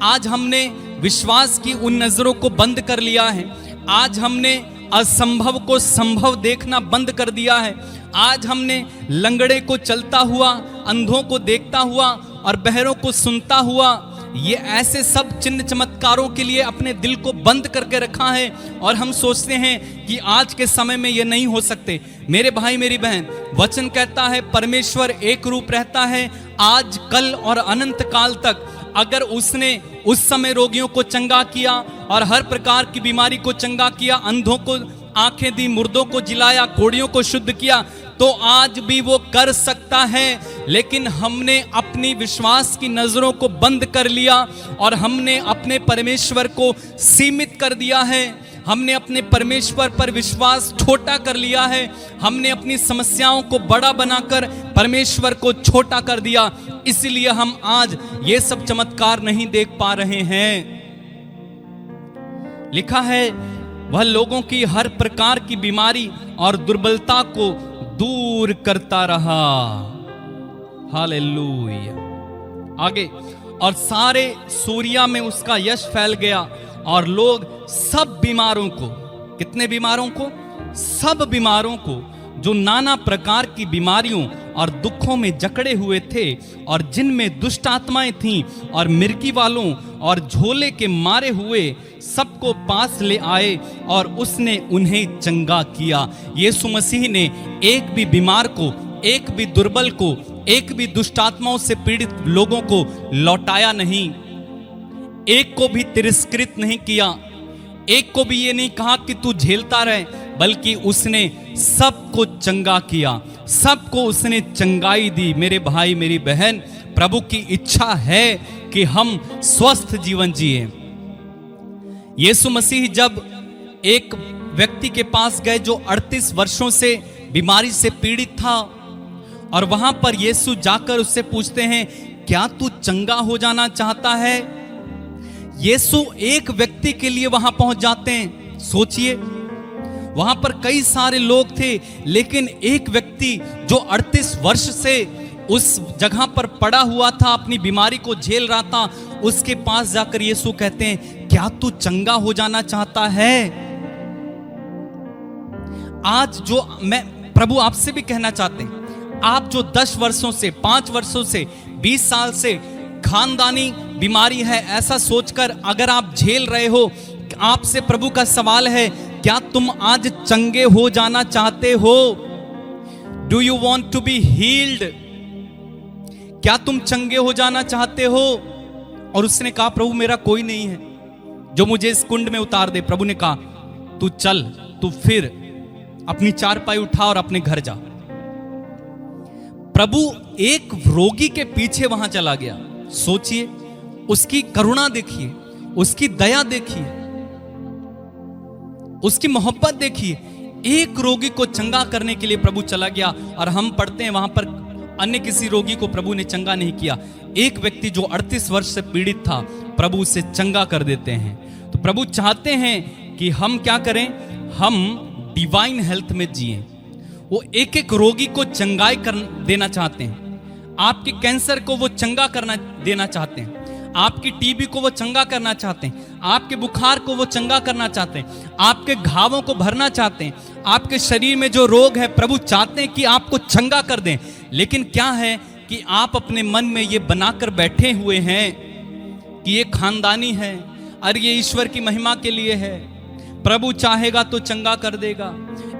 आज हमने विश्वास की उन नजरों को बंद कर लिया है। आज हमने असंभव को संभव देखना बंद कर दिया है। आज हमने लंगड़े को चलता हुआ, अंधों को देखता हुआ और बहरों को सुनता हुआ, ये ऐसे सब चिन्ह चमत्कारों के लिए अपने दिल को बंद करके रखा है और हम सोचते हैं कि आज के समय में ये नहीं हो सकते। मेरे भाई मेरी बहन, वचन कहता है परमेश्वर एक रूप रहता है आज, कल और अनंत काल तक। अगर उसने उस समय रोगियों को चंगा किया और हर प्रकार की बीमारी को चंगा किया, अंधों को आंखें दी, मुर्दों को जिलाया, कोढ़ियों को शुद्ध किया, तो आज भी वो कर सकता है। लेकिन हमने अपनी विश्वास की नजरों को बंद कर लिया और हमने अपने परमेश्वर को सीमित कर दिया है। हमने अपने परमेश्वर पर विश्वास छोटा कर लिया है। हमने अपनी समस्याओं को बड़ा बनाकर परमेश्वर को छोटा कर दिया। इसलिए हम आज ये सब चमत्कार नहीं देख पा रहे हैं। लिखा है वह लोगों की हर प्रकार की बीमारी और दुर्बलता को दूर करता रहा। हालेलुया। आगे, और सारे सूरिया में उसका यश फैल गया और लोग सब बीमारों को, कितने बीमारों को? सब बीमारों को, जो नाना प्रकार की बीमारियों और दुखों में जकड़े हुए थे और जिनमें दुष्ट आत्माएं थीं और मिर्गी वालों और झोले के मारे हुए, सबको पास ले आए और उसने उन्हें चंगा किया। यीशु मसीह ने एक भी बीमार को, एक भी दुर्बल को, एक भी दुष्ट आत्माओं से पीड़ित लोगों को लौटाया नहीं, एक को भी तिरस्कृत नहीं किया, एक को भी ये नहीं कहा कि तू झेलता रहे, बल्कि उसने सबको चंगा किया, सबको उसने चंगाई दी। मेरे भाई मेरी बहन, प्रभु की इच्छा है कि हम स्वस्थ जीवन जिए। यीशु मसीह जब एक व्यक्ति के पास गए जो 38 वर्षों से बीमारी से पीड़ित था, और वहां पर यीशु जाकर उससे पूछते हैं, क्या तू चंगा हो जाना चाहता है? यीशु एक व्यक्ति के लिए वहां पहुंच जाते हैं। सोचिए, वहां पर कई सारे लोग थे, लेकिन एक व्यक्ति जो 38 वर्ष से उस जगह पर पड़ा हुआ था, अपनी बीमारी को झेल रहा था, उसके पास जाकर यीशु कहते हैं, क्या तू चंगा हो जाना चाहता है? आज जो मैं प्रभु आपसे भी कहना चाहते हैं, आप जो 10 वर्षों से, 5 वर्षों से, 20 साल से खानदानी बीमारी है ऐसा सोचकर अगर आप झेल रहे हो, आपसे प्रभु का सवाल है, क्या तुम आज चंगे हो जाना चाहते हो? Do you want to be healed? क्या तुम चंगे हो जाना चाहते हो? और उसने कहा, प्रभु मेरा कोई नहीं है जो मुझे इस कुंड में उतार दे। प्रभु ने कहा, तू चल, तू फिर अपनी चारपाई उठा और अपने घर जा। प्रभु एक रोगी के पीछे वहां चला गया। सोचिए, उसकी करुणा देखिए, उसकी दया देखिए, उसकी मोहब्बत देखिए। एक रोगी को चंगा करने के लिए प्रभु चला गया, और हम पढ़ते हैं वहां पर अन्य किसी रोगी को प्रभु ने चंगा नहीं किया। एक व्यक्ति जो 38 वर्ष से पीड़ित था, प्रभु उसे चंगा कर देते हैं। तो प्रभु चाहते हैं कि हम क्या करें? हम डिवाइन हेल्थ में जिएं। वो एक एक रोगी को चंगाई कर देना चाहते हैं। आपके कैंसर को वो चंगा करना देना चाहते हैं, आपकी टीबी को वो चंगा करना चाहते हैं, आपके बुखार को वो चंगा करना चाहते हैं, आपके घावों को भरना चाहते हैं, आपके शरीर में जो रोग है प्रभु चाहते हैं कि आपको चंगा कर दें। लेकिन क्या है कि आप अपने मन में ये बनाकर बैठे हुए हैं कि ये खानदानी है, अरे ये ईश्वर की महिमा के लिए है, प्रभु चाहेगा तो चंगा कर देगा,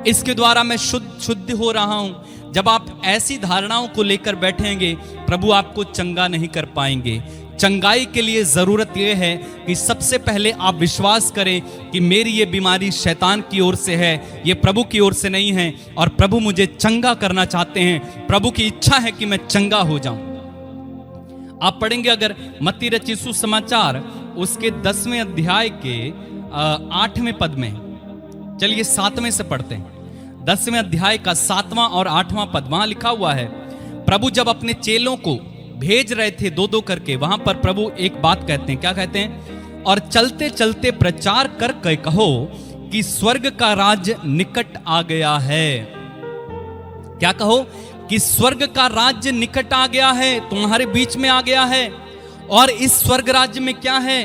इसके द्वारा मैं शुद्ध हो रहा हूं। जब आप ऐसी धारणाओं को लेकर बैठेंगे, प्रभु आपको चंगा नहीं कर पाएंगे। चंगाई के लिए जरूरत यह है कि सबसे पहले आप विश्वास करें कि मेरी ये बीमारी शैतान की ओर से है, ये प्रभु की ओर से नहीं है, और प्रभु मुझे चंगा करना चाहते हैं। प्रभु की इच्छा है कि मैं चंगा हो जाऊं। आप पढ़ेंगे अगर मत्ती रचित सुसमाचार उसके 10वें अध्याय के 8वें पद में, चलिए 7वें से पढ़ते हैं। 10वें अध्याय का 7वां और 8वां पद, वहां लिखा हुआ है, प्रभु जब अपने चेलों को भेज रहे थे 2-2 करके, वहां पर प्रभु एक बात कहते हैं। क्या कहते हैं? और चलते चलते प्रचार करके कहो कि स्वर्ग का राज्य निकट आ गया है। क्या कहो? कि स्वर्ग का राज्य निकट आ गया है, तुम्हारे बीच में आ गया है। और इस स्वर्ग राज्य में क्या है?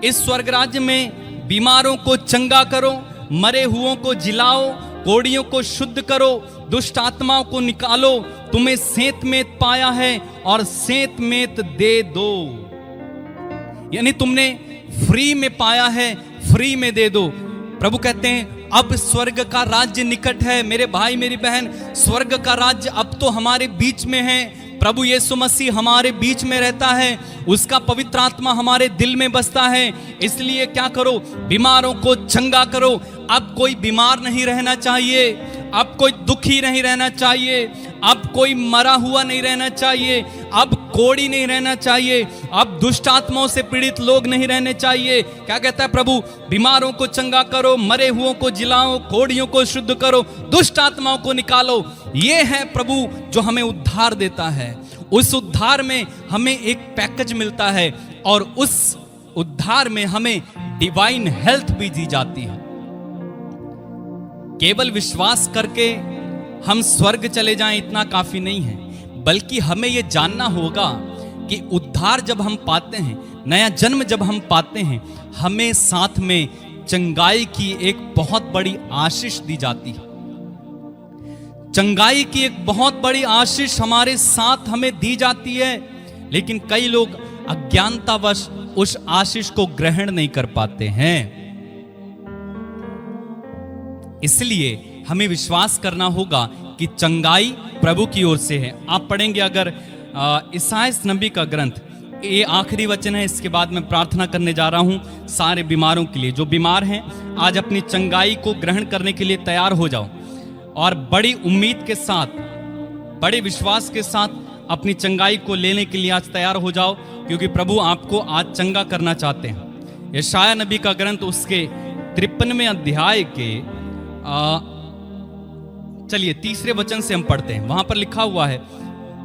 इस स्वर्ग राज्य में बीमारों को चंगा करो, मरे हुओं को जिलाओ, कोढ़ियों को शुद्ध करो, दुष्ट आत्माओं को निकालो, तुम्हें सेंत मेत पाया है और सेंत मेत दे दो। यानी तुमने फ्री में पाया है, फ्री में दे दो। प्रभु कहते हैं अब स्वर्ग का राज्य निकट है। मेरे भाई मेरी बहन, स्वर्ग का राज्य अब तो हमारे बीच में है। प्रभु यीशु मसीह हमारे बीच में रहता है, उसका पवित्र आत्मा हमारे दिल में बसता है। इसलिए क्या करो? बीमारों को चंगा करो। अब कोई बीमार नहीं रहना चाहिए, अब कोई दुखी नहीं रहना चाहिए, अब कोई मरा हुआ नहीं रहना चाहिए, अब कोढ़ी नहीं रहना चाहिए, अब दुष्ट आत्माओं से पीड़ित लोग नहीं रहने चाहिए। क्या कहता है प्रभु? बीमारों को चंगा करो, मरे हुओं को जिलाओ, कोढ़ियों को शुद्ध करो, दुष्ट आत्माओं को निकालो। ये है प्रभु जो हमें उद्धार देता है। उस उद्धार में हमें एक पैकेज मिलता है और उस उद्धार में हमें डिवाइन हेल्थ भी दी जाती है। केवल विश्वास करके हम स्वर्ग चले जाएं इतना काफी नहीं है, बल्कि हमें यह जानना होगा कि उद्धार जब हम पाते हैं, नया जन्म जब हम पाते हैं, हमें साथ में चंगाई की एक बहुत बड़ी आशीष दी जाती है। चंगाई की एक बहुत बड़ी आशीष हमारे साथ हमें दी जाती है, लेकिन कई लोग अज्ञानतावश उस आशीष को ग्रहण नहीं कर पाते हैं। इसलिए हमें विश्वास करना होगा कि चंगाई प्रभु की ओर से है। आप पढ़ेंगे अगर ईसाया नबी का ग्रंथ, ये आखिरी वचन है, इसके बाद मैं प्रार्थना करने जा रहा हूं सारे बीमारों के लिए। जो बीमार हैं आज अपनी चंगाई को ग्रहण करने के लिए तैयार हो जाओ और बड़ी उम्मीद के साथ, बड़े विश्वास के साथ अपनी चंगाई को लेने के लिए आज तैयार हो जाओ, क्योंकि प्रभु आपको आज चंगा करना चाहते हैं। यशाया नबी का ग्रंथ उसके 53वें अध्याय के चलिए 3 वचन से हम पढ़ते हैं। वहां पर लिखा हुआ है,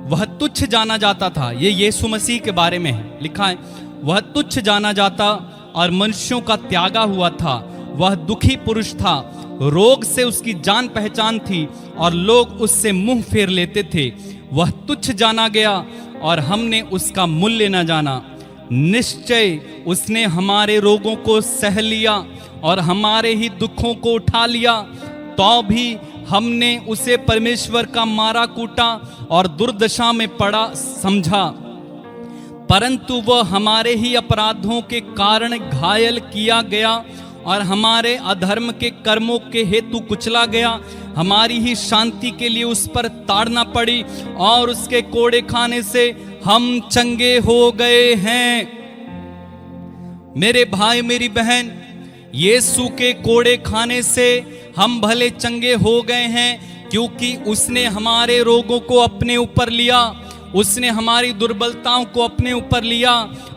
वह तुच्छ जाना जाता था। ये यीशु मसीह के बारे में है, लिखा है, वह तुच्छ जाना जाता और मनुष्यों का त्यागा हुआ था। वह दुखी पुरुष था, रोग से उसकी जान पहचान थी और लोग उससे मुंह फेर लेते थे। वह तुच्छ जाना गया और हमने उसका मूल्य न जाना। निश्चय उसने हमारे रोगों को सह लिया और हमारे ही दुखों को उठा लिया। तो भी हमने उसे परमेश्वर का मारा कूटा और दुर्दशा में पड़ा समझा, परंतु वह हमारे ही अपराधों के कारण घायल किया गया और हमारे अधर्म के कर्मों के हेतु कुचला गया। हमारी ही शांति के लिए उस पर ताड़ना पड़ी और उसके कोड़े खाने से हम चंगे हो गए हैं। मेरे भाई मेरी बहन, यीशु के कोड़े खाने से हम भले चंगे हो गए हैं, क्योंकि उसने हमारे रोगों को अपने ऊपर लिया, उसने हमारी दुर्बलताओं को अपने ऊपर लिया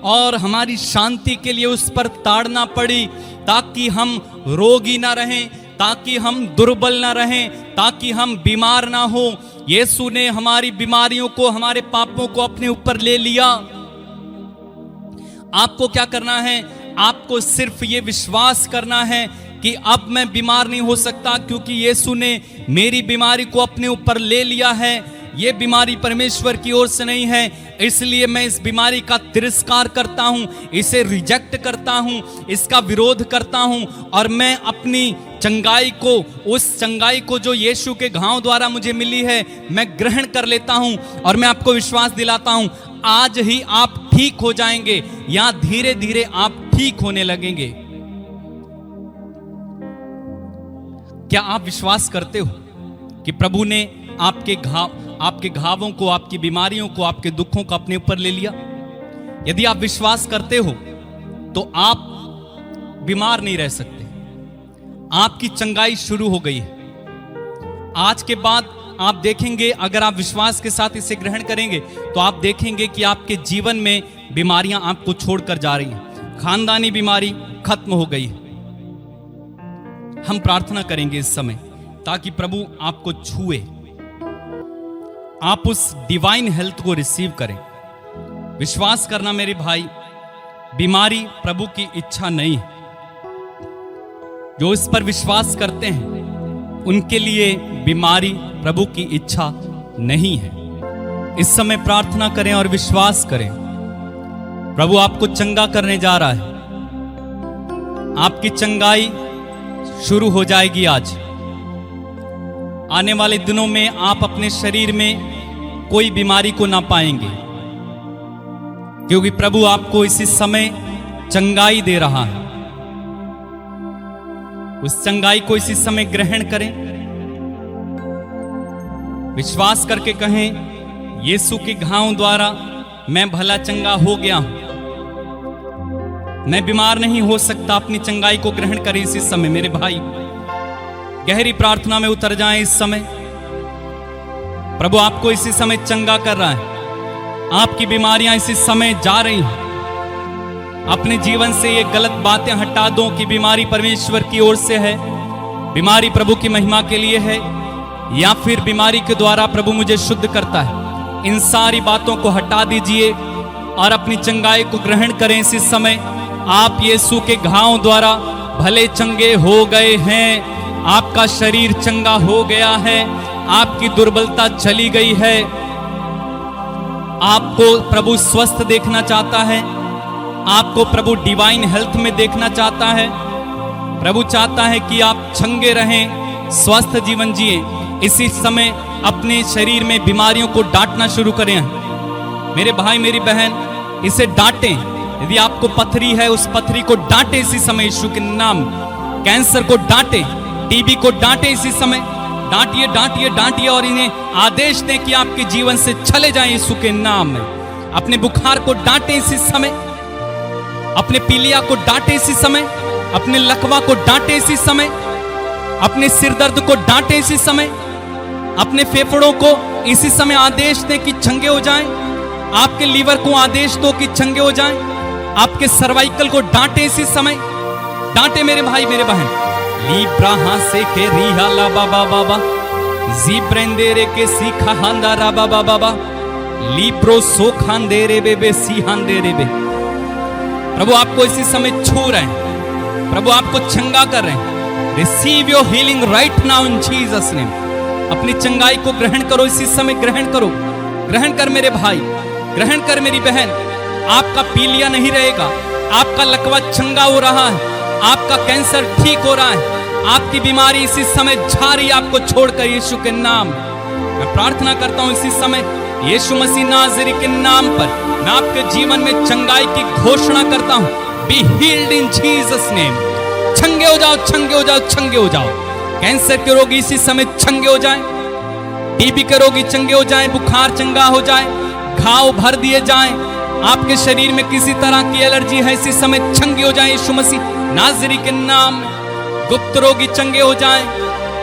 और हमारी शांति के लिए उस पर ताड़ना पड़ी, ताकि हम रोगी ना रहें, ताकि हम दुर्बल ना रहें, ताकि हम बीमार ना हो। यीशु ने हमारी बीमारियों को, हमारे पापों को अपने ऊपर ले लिया। आपको क्या करना है? आपको सिर्फ ये विश्वास करना है कि अब मैं बीमार नहीं हो सकता, क्योंकि यीशु ने मेरी बीमारी को अपने ऊपर ले लिया है। ये बीमारी परमेश्वर की ओर से नहीं है, इसलिए मैं इस बीमारी का तिरस्कार करता हूं, इसे रिजेक्ट करता हूं, इसका विरोध करता हूं और मैं अपनी चंगाई को, उस चंगाई को जो यीशु के घाव द्वारा मुझे मिली है, मैं ग्रहण कर लेता हूं। और मैं आपको विश्वास दिलाता हूं, आज ही आप ठीक हो जाएंगे या धीरे धीरे आप ठीक होने लगेंगे। क्या आप विश्वास करते हो कि प्रभु ने आपके घावों को, आपकी बीमारियों को, आपके दुखों को अपने ऊपर ले लिया? यदि आप विश्वास करते हो तो आप बीमार नहीं रह सकते। आपकी चंगाई शुरू हो गई है। आज के बाद आप देखेंगे, अगर आप विश्वास के साथ इसे ग्रहण करेंगे तो आप देखेंगे कि आपके जीवन में बीमारियां आपको छोड़कर जा रही हैं। खानदानी बीमारी खत्म हो गई। हम प्रार्थना करेंगे इस समय ताकि प्रभु आपको छुए, आप उस डिवाइन हेल्थ को रिसीव करें। विश्वास करना मेरे भाई, बीमारी प्रभु की इच्छा नहीं है। जो इस पर विश्वास करते हैं उनके लिए बीमारी प्रभु की इच्छा नहीं है। इस समय प्रार्थना करें और विश्वास करें, प्रभु आपको चंगा करने जा रहा है। आपकी चंगाई शुरू हो जाएगी आज। आने वाले दिनों में आप अपने शरीर में कोई बीमारी को ना पाएंगे, क्योंकि प्रभु आपको इसी समय चंगाई दे रहा है। उस चंगाई को इसी समय ग्रहण करें। विश्वास करके कहें, यीशु के घावों द्वारा मैं भला चंगा हो गया हूं, मैं बीमार नहीं हो सकता। अपनी चंगाई को ग्रहण करें इसी समय मेरे भाई। गहरी प्रार्थना में उतर जाएं इस समय। प्रभु आपको इसी समय चंगा कर रहा है। आपकी बीमारियां इसी समय जा रही हैं। अपने जीवन से ये गलत बातें हटा दो कि बीमारी परमेश्वर की ओर से है, बीमारी प्रभु की महिमा के लिए है, या फिर बीमारी के द्वारा प्रभु मुझे शुद्ध करता है। इन सारी बातों को हटा दीजिए और अपनी चंगाई को ग्रहण करें इसी समय। आप यीशु के घावों द्वारा भले चंगे हो गए हैं। आपका शरीर चंगा हो गया है, आपकी दुर्बलता चली गई है। आपको प्रभु स्वस्थ देखना चाहता है, आपको प्रभु डिवाइन हेल्थ में देखना चाहता है। प्रभु चाहता है कि आप चंगे रहें, स्वस्थ जीवन जिए। इसी समय अपने शरीर में बीमारियों को डांटना शुरू करें। मेरे भाई मेरी बहन, इसे डांटें। यदि आपको पथरी है, उस पथरी को डांटें इसी समय यीशु के नाम। कैंसर को डांटें, टीबी को डांटें इसी समय। डांटिए डांटिए डांटिए और इन्हें आदेश दें कि आपके जीवन से चले जाएं यीशु के नाम में। अपने बुखार को डांटें इसी समय, अपने पीलिया को डांटें इसी समय, अपने लकवा को डांटें इसी समय, अपने सिर दर्द को डांटें इसी समय, अपने फेफड़ों को इसी समय आदेश दें कि चंगे हो जाएं। आपके लीवर को आदेश दो कि चंगे हो जाएं। आपके सर्वाइकल को डांटें इसी समय। डांटे मेरे भाई मेरे बहन। लीब्रा हासे के रिहा ला बाबा बाबा, जीब्रेंदेरे के सीखा हांदा रा बाबा बाबा, लीब्रो सो खांदेरे बेबे सी हांदेरे बे। प्रभु आपको इसी समय छू रहे हैं, प्रभु आपको चंगा कर रहे हैं। Receive your healing right now in Jesus name. अपनी चंगाई को ग्रहण करो इसी समय, ग्रहण करो। ग्रहण कर मेरे भाई, ग्रहण कर मेरी बहन। आपका पीलिया नहीं रहेगा, आपका लकवा चंगा हो रहा है, आपका कैंसर ठीक हो रहा है, आपकी बीमारी इसी समय जा रही है आपको छोड़कर यीशु के नाम। मैं प्रार्थना करता हूं इसी समय यीशु मसीह नाज़री के नाम पर मैं आपके जीवन में चंगाई की घोषणा करता हूं। Be healed in Jesus name. चंगे हो जाओ, चंगे हो जाओ, चंगे हो जाओ। कैंसर के रोगी इसी समय चंगे हो जाएं, टीबी के रोगी चंगे हो जाएं, बुखार चंगा हो जाए, घाव भर दिए जाएं। आपके शरीर में किसी तरह की एलर्जी है इसी समय चंगे हो जाएं यीशु मसीह नाज़री के नाम में। गुप्त रोगी चंगे हो जाएं,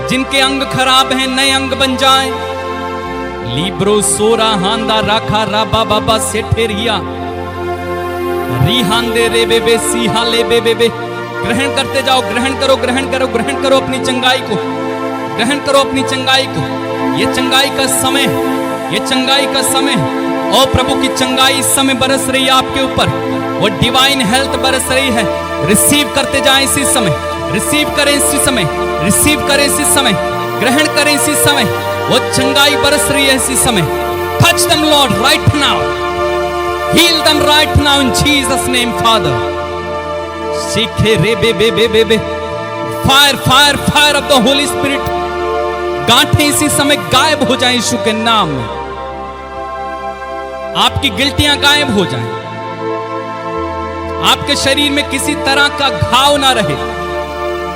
जिनके अंग खराब हैं नए अंग बन जाएं। लीब्रो सोरा हांदा राखा राबा बाबा सेठेरिया रिहांदे रे बेबे सीहा ले बेबे। ग्रहण करते जाओ, ग्रहण करो, ग्रहण करो, ग्रहण करो अपनी चंगाई को, ग्रहण करो अपनी चंगाई को। ये चंगाई का समय है, ये चंगाई का समय है। और प्रभु की चंगाई इस समय बरस रही है आपके ऊपर, वो डिवाइन हेल्थ बरस रही है। रिसीव करते जाएं इसी समय, रिसीव करें इसी समय, रिसीव करें इसी समय, ग्रहण करें इसी समय। वो चंगाई बरस रही है इसी समय। Touch them Lord right now, heal them right now in Jesus name Father. सीखे रे बे बे बे बे बे। Fire fire fire of the Holy Spirit. गांठें इसी समय गायब हो जाएं यीशु के नाम में। आपकी गिल्टियां गायब हो जाएं, आपके शरीर में किसी तरह का घाव ना रहे,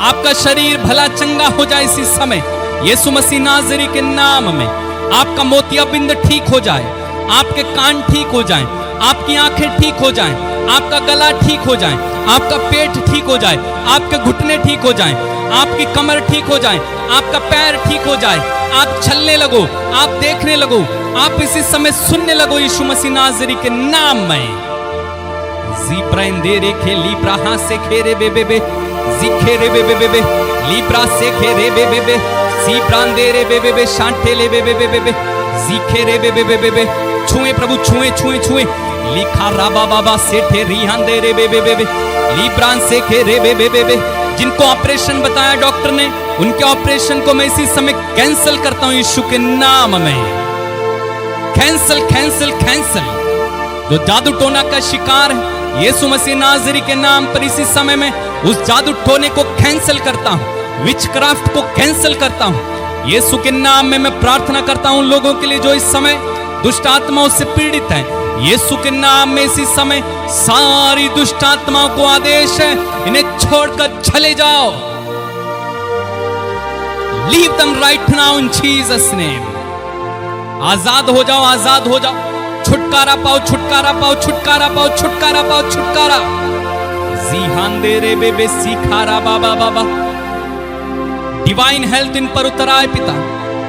आपका शरीर भला चंगा हो जाए इसी समय यीशु मसीह नाज़री के नाम में। आपका मोतियाबिंद ठीक हो जाए, आपके कान ठीक हो जाएं, आपकी आंखें ठीक हो जाएं, आपका गला ठीक हो जाए, आपका पेट ठीक हो जाए, आपके घुटने ठीक हो जाएं, आपकी कमर ठीक हो जाए, आपका पैर ठीक हो जाए, आप चलने लगो, आप देखने लगो, आप इसी समय सुनने लगो यीशु मसीह नाज़री के नाम में। जीप्रेंदे रे खे लीप्रा हा से खेरे बेबे जीखेरे बेबे लीप्रा से खेरे बेबे सीप्रांदे रे बेबे शांटे ले बेबे जीखेरे बेबे छुए प्रभु छुए छुए छुए लिखा राबा बाबा सेठे रिहांदे रे बेबे लीप्रान से खेरे बेबे जिनको ऑपरेशन बताया डॉक्टर ने उनके ऑपरेशन को मैं इसी समय कैंसिल करता हूं यीशु के नाम में। Cancel cancel cancel. जो जादू टोना का शिकार है यीशु मसीह नाजरी के नाम पर इसी समय में उस जादू टोने को कैंसिल करता हूं, विचक्राफ्ट को कैंसिल करता हूं यीशु के नाम में। मैं प्रार्थना करता हूं लोगों के लिए जो इस समय दुष्ट आत्माओं से पीड़ित हैं, यीशु के नाम में इसी समय सारी दुष्ट आत्माओं को आदेश है इन्हें छोड़कर चले जाओ। Leave them right now in Jesus name. आजाद हो जाओ, आजाद हो जाओ, छुटकारा पाओ, छुटकारा पाओ, छुटकारा पाओ, छुटकारा पाओ, छुटकारा। जीहांदे रे बेबे सीखारा बाबा बाबा। डिवाइन हेल्थ इन पर उतर आए पिता,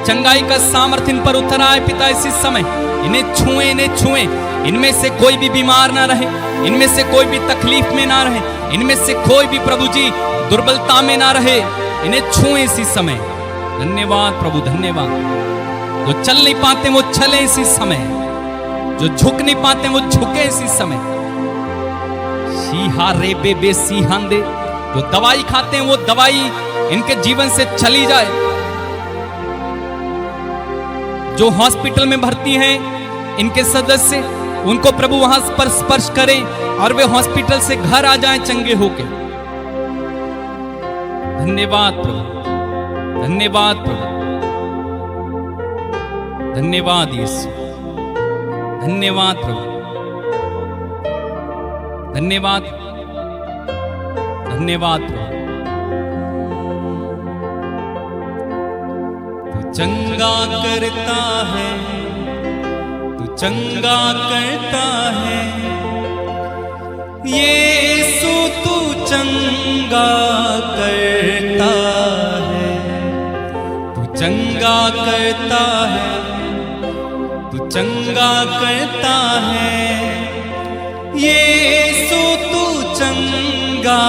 चंगाई का सामर्थ्य इन पर उतर आए पिता इसी समय। इन्हें छुए, इन्हें छुए। इनमें से कोई भी बीमार ना रहे, इनमें से कोई भी तकलीफ में ना रहे, इनमें से कोई भी प्रभु जी दुर्बलता में ना रहे। इन्हें छुए इसी समय। धन्यवाद प्रभु, धन्यवाद। जो चल नहीं पाते वो चले इसी समय, जो झुक नहीं पाते वो झुके इसी समय। सीहा रे बेबे सीहांदे। जो दवाई खाते हैं वो दवाई इनके जीवन से चली जाए। जो हॉस्पिटल में भर्ती हैं इनके सदस्य, उनको प्रभु वहां पर स्पर्श करें और वे हॉस्पिटल से घर आ जाएं चंगे होके। धन्यवाद प्रभु, धन्यवाद प्रभु, धन्यवाद यीशु, धन्यवाद प्रभु, धन्यवाद, धन्यवाद प्रभु। तू चंगा करता है, तू चंगा करता है यीशु, तू चंगा करता है, तू चंगा करता है, तू चंगा करता है यीशु, तू चंगा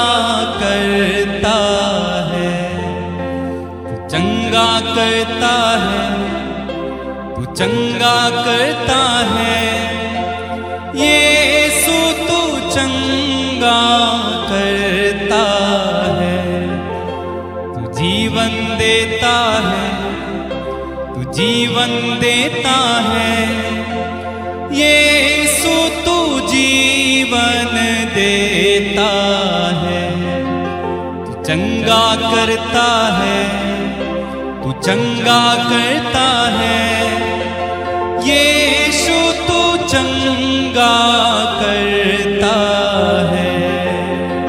करता है, तू चंगा करता है, तू चंगा करता है यीशु, तू चंगा करता है। तू जीवन देता है, तू जीवन देता है यीशु, तू जीवन देता है। तू चंगा करता है, तू चंगा करता है यीशु, तू चंगा करता है।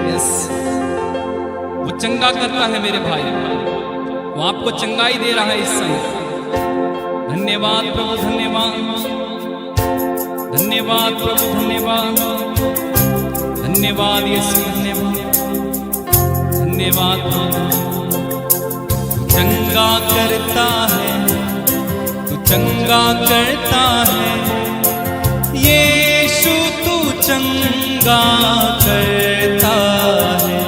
यस, वो चंगा करता है मेरे भाई, वो आपको चंगाई दे रहा है इस समय। धन्यवाद प्रभु, धन्यवाद, धन्यवाद प्रभु, धन्यवाद, धन्यवाद यीशु, धन्यवाद, धन्यवाद प्रभु। तू चंगा करता है, तू चंगा करता है यीशु, तू चंगा करता है,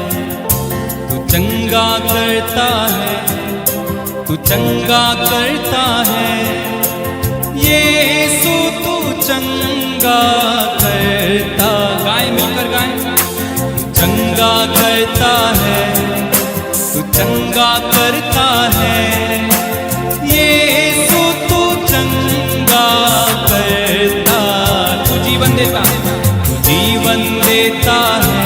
तू चंगा करता है, तू चंगा करता है यीशु, तू चंगा करता। गाएं मिलकर गाएं। तू चंगा करता है, तू चंगा करता है यीशु, तू चंगा करता। तू जीवन देता है, तू जीवन देता है,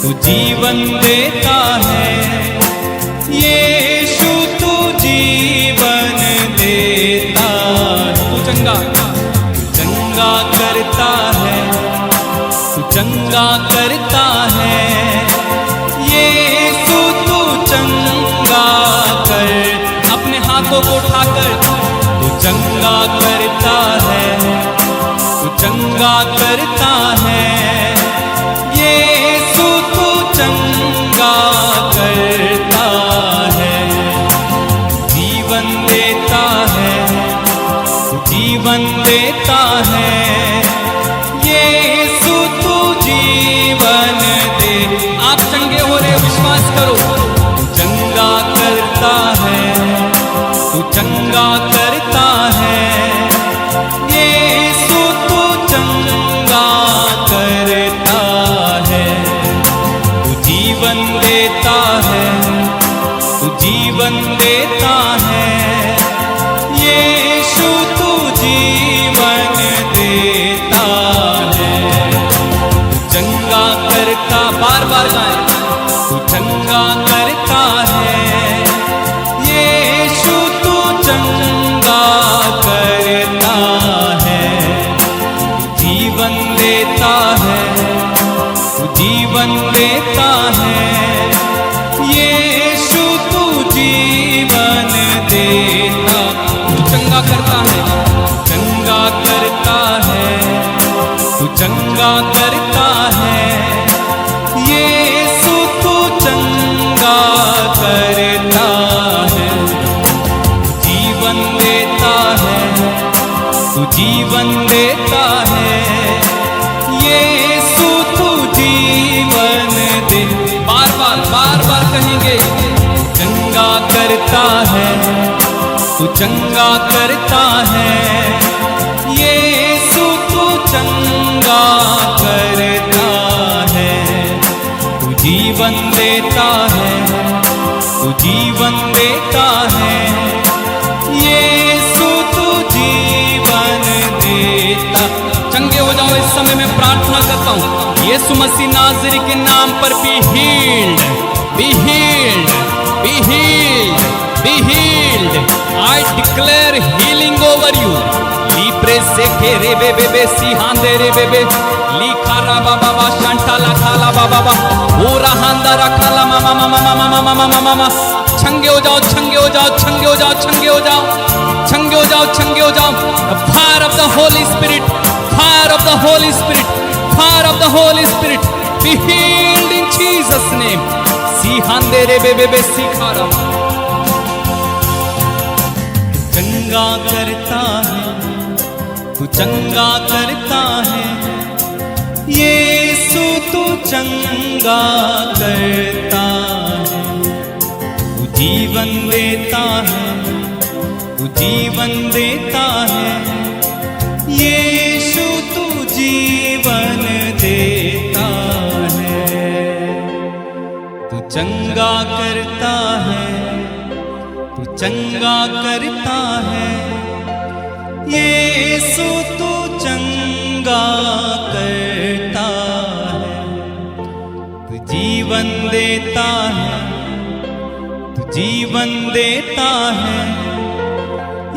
तू जीवन देता है यीशु, तू जीवन देता। तू चंगा, तू चंगा करता है, तू चंगा करता है यीशु, तू चंगा कर। अपने हाथों को उठाकर तू चंगा करता है, तू चंगा करता है यीशु, तू चंगा करता है। जीवन देता है, तू जीवन देता है यीशु, तू जीवन चंगा करता है, यीशु तू चंगा करता है, तू जीवन देता है, तू जीवन देता है, यीशु तू जीवन देता है, तू चंगा करता, बार बार गाएं, तू चंगा करता है, यीशु तू चंगा करता है, जीवन देता है, तू जीवन देता है, यीशु तू जीवन देता, तू चंगा करता है, चंगा करता है, तू चंगा करता है, यीशु तू चंगा करता है, जीवन देता है, तू जीवन देता है, यीशु तू जीवन दे, बार बार बार बार कहेंगे, चंगा करता है, तू चंगा करता है, यीशु तू चंगा करता है, तू जीवन देता है, तू जीवन देता है, यीशु तू जीवन देता। चंगे हो जाओ, इस समय मैं प्रार्थना करता हूँ यीशु मसीह नाज़री के नाम पर be healed, be healed, be healed, be healed. I declare healing over you. लीप्रे से के रे बे बे बे सिहांदे रे बे बे लिखारा बाबा बा शांटाला खाला बाबा बा ओरा हांदारा खाला मामा मामा मामा मामा मामा मामा। छंगे हो जाओ, छंगे हो जाओ, छंगे हो जाओ, छंगे हो जाओ, छंगे हो जाओ, छंगे हो जाओ। Fire of the Holy Spirit, fire of the Holy Spirit, fire of the Holy Spirit, be healed in Jesus name. सिहांदे रे बे बे बे सिखारा। चंगा करता है, तू चंगा करता है, यीशु तू चंगा करता है, तू जीवन देता है, तू जीवन देता है, यीशु तू जीवन देता है, तू चंगा करता है, तू चंगा करता है, यीशु तू चंगा करता है, तू जीवन देता है, तू जीवन देता है,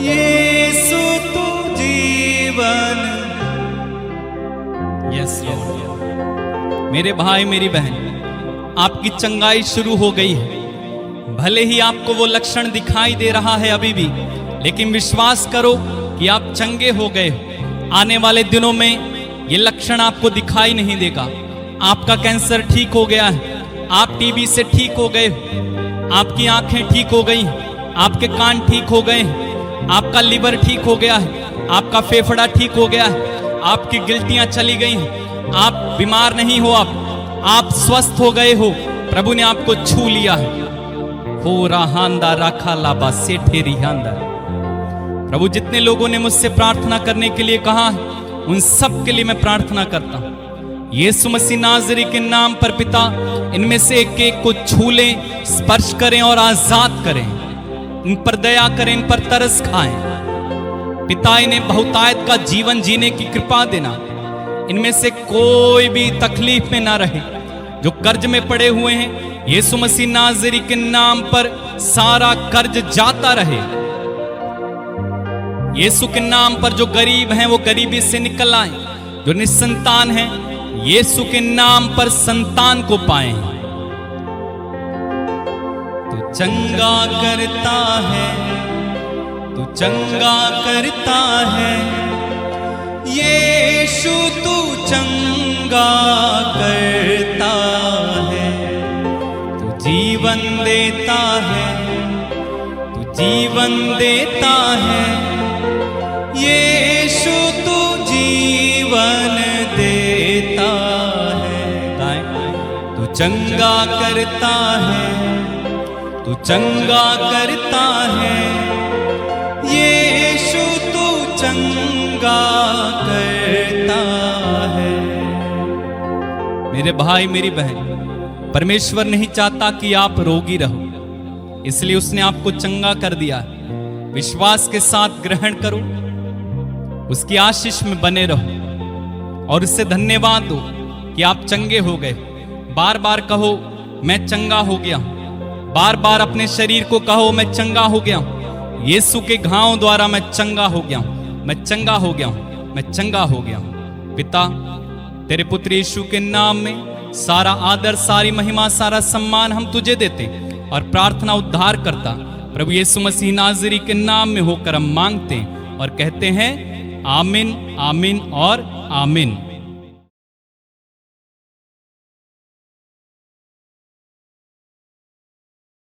यीशु तू जीवन। Yes Lord. मेरे भाई मेरी बहन, आपकी चंगाई शुरू हो गई है। भले ही आपको वो लक्षण दिखाई दे रहा है अभी भी, लेकिन विश्वास करो कि आप चंगे हो गए हो। आने वाले दिनों में ये लक्षण आपको दिखाई नहीं देगा। आपका कैंसर ठीक हो गया है, आप टीबी से ठीक हो गए, आपकी आंखें ठीक हो गई, आपके कान ठीक हो गए, आपका लिवर ठीक हो गया है, आपका फेफड़ा ठीक हो गया है, आपकी गिल्टियां चली गई हैं, आप बीमार नहीं हो, आप स्वस्थ हो गए हो। प्रभु ने आपको छू लिया है। हो रहांदा राखा लाबा से ठेरी हांदा। प्रभु जितने लोगों ने मुझसे प्रार्थना करने के लिए कहा है, उन सब के लिए मैं प्रार्थना करता हूं। यीशु मसीह नाज़री के नाम पर पिता, इनमें से एक एक को छू लें, स्पर्श करें और आजाद करें। इन पर दया करें, इन पर तरस खाएं। पिता इन्हें बहुतायत का जीवन जीने की कृपा देना। इनमें से कोई भी तकलीफ में ना रहे। जो कर्ज में पड़े हुए हैं, यीशु मसीह नाज़री के नाम पर सारा कर्ज जाता रहे। यीशु के नाम पर जो गरीब हैं वो गरीबी से निकल आए। जो निसंतान हैं, यीशु के नाम पर संतान को पाएं। तू चंगा करता है, तू चंगा करता है, यीशु तू चंगा करता है, तू जीवन देता है, तू जीवन देता है, यीशु तू जीवन देता है। तू चंगा करता है, तू चंगा करता है, चंगा करता है। मेरे भाई मेरी बहन, परमेश्वर नहीं चाहता कि आप रोगी रहो, इसलिए उसने आपको चंगा कर दिया। विश्वास के साथ ग्रहण करो, उसकी आशीष में बने रहो और उससे धन्यवाद दो कि आप चंगे हो गए। बार बार कहो मैं चंगा हो गया, बार बार अपने शरीर को कहो मैं चंगा हो गया, यीशु के घावों द्वारा मैं चंगा हो गया, मैं चंगा हो गया, मैं चंगा हो गया। पिता, तेरे पुत्र यीशु के नाम में सारा आदर, सारी महिमा, सारा सम्मान हम तुझे देते और प्रार्थना उद्धार करता प्रभु यीशु मसीह नाज़री के नाम में होकर हम मांगते और कहते हैं आमीन, आमीन और आमीन।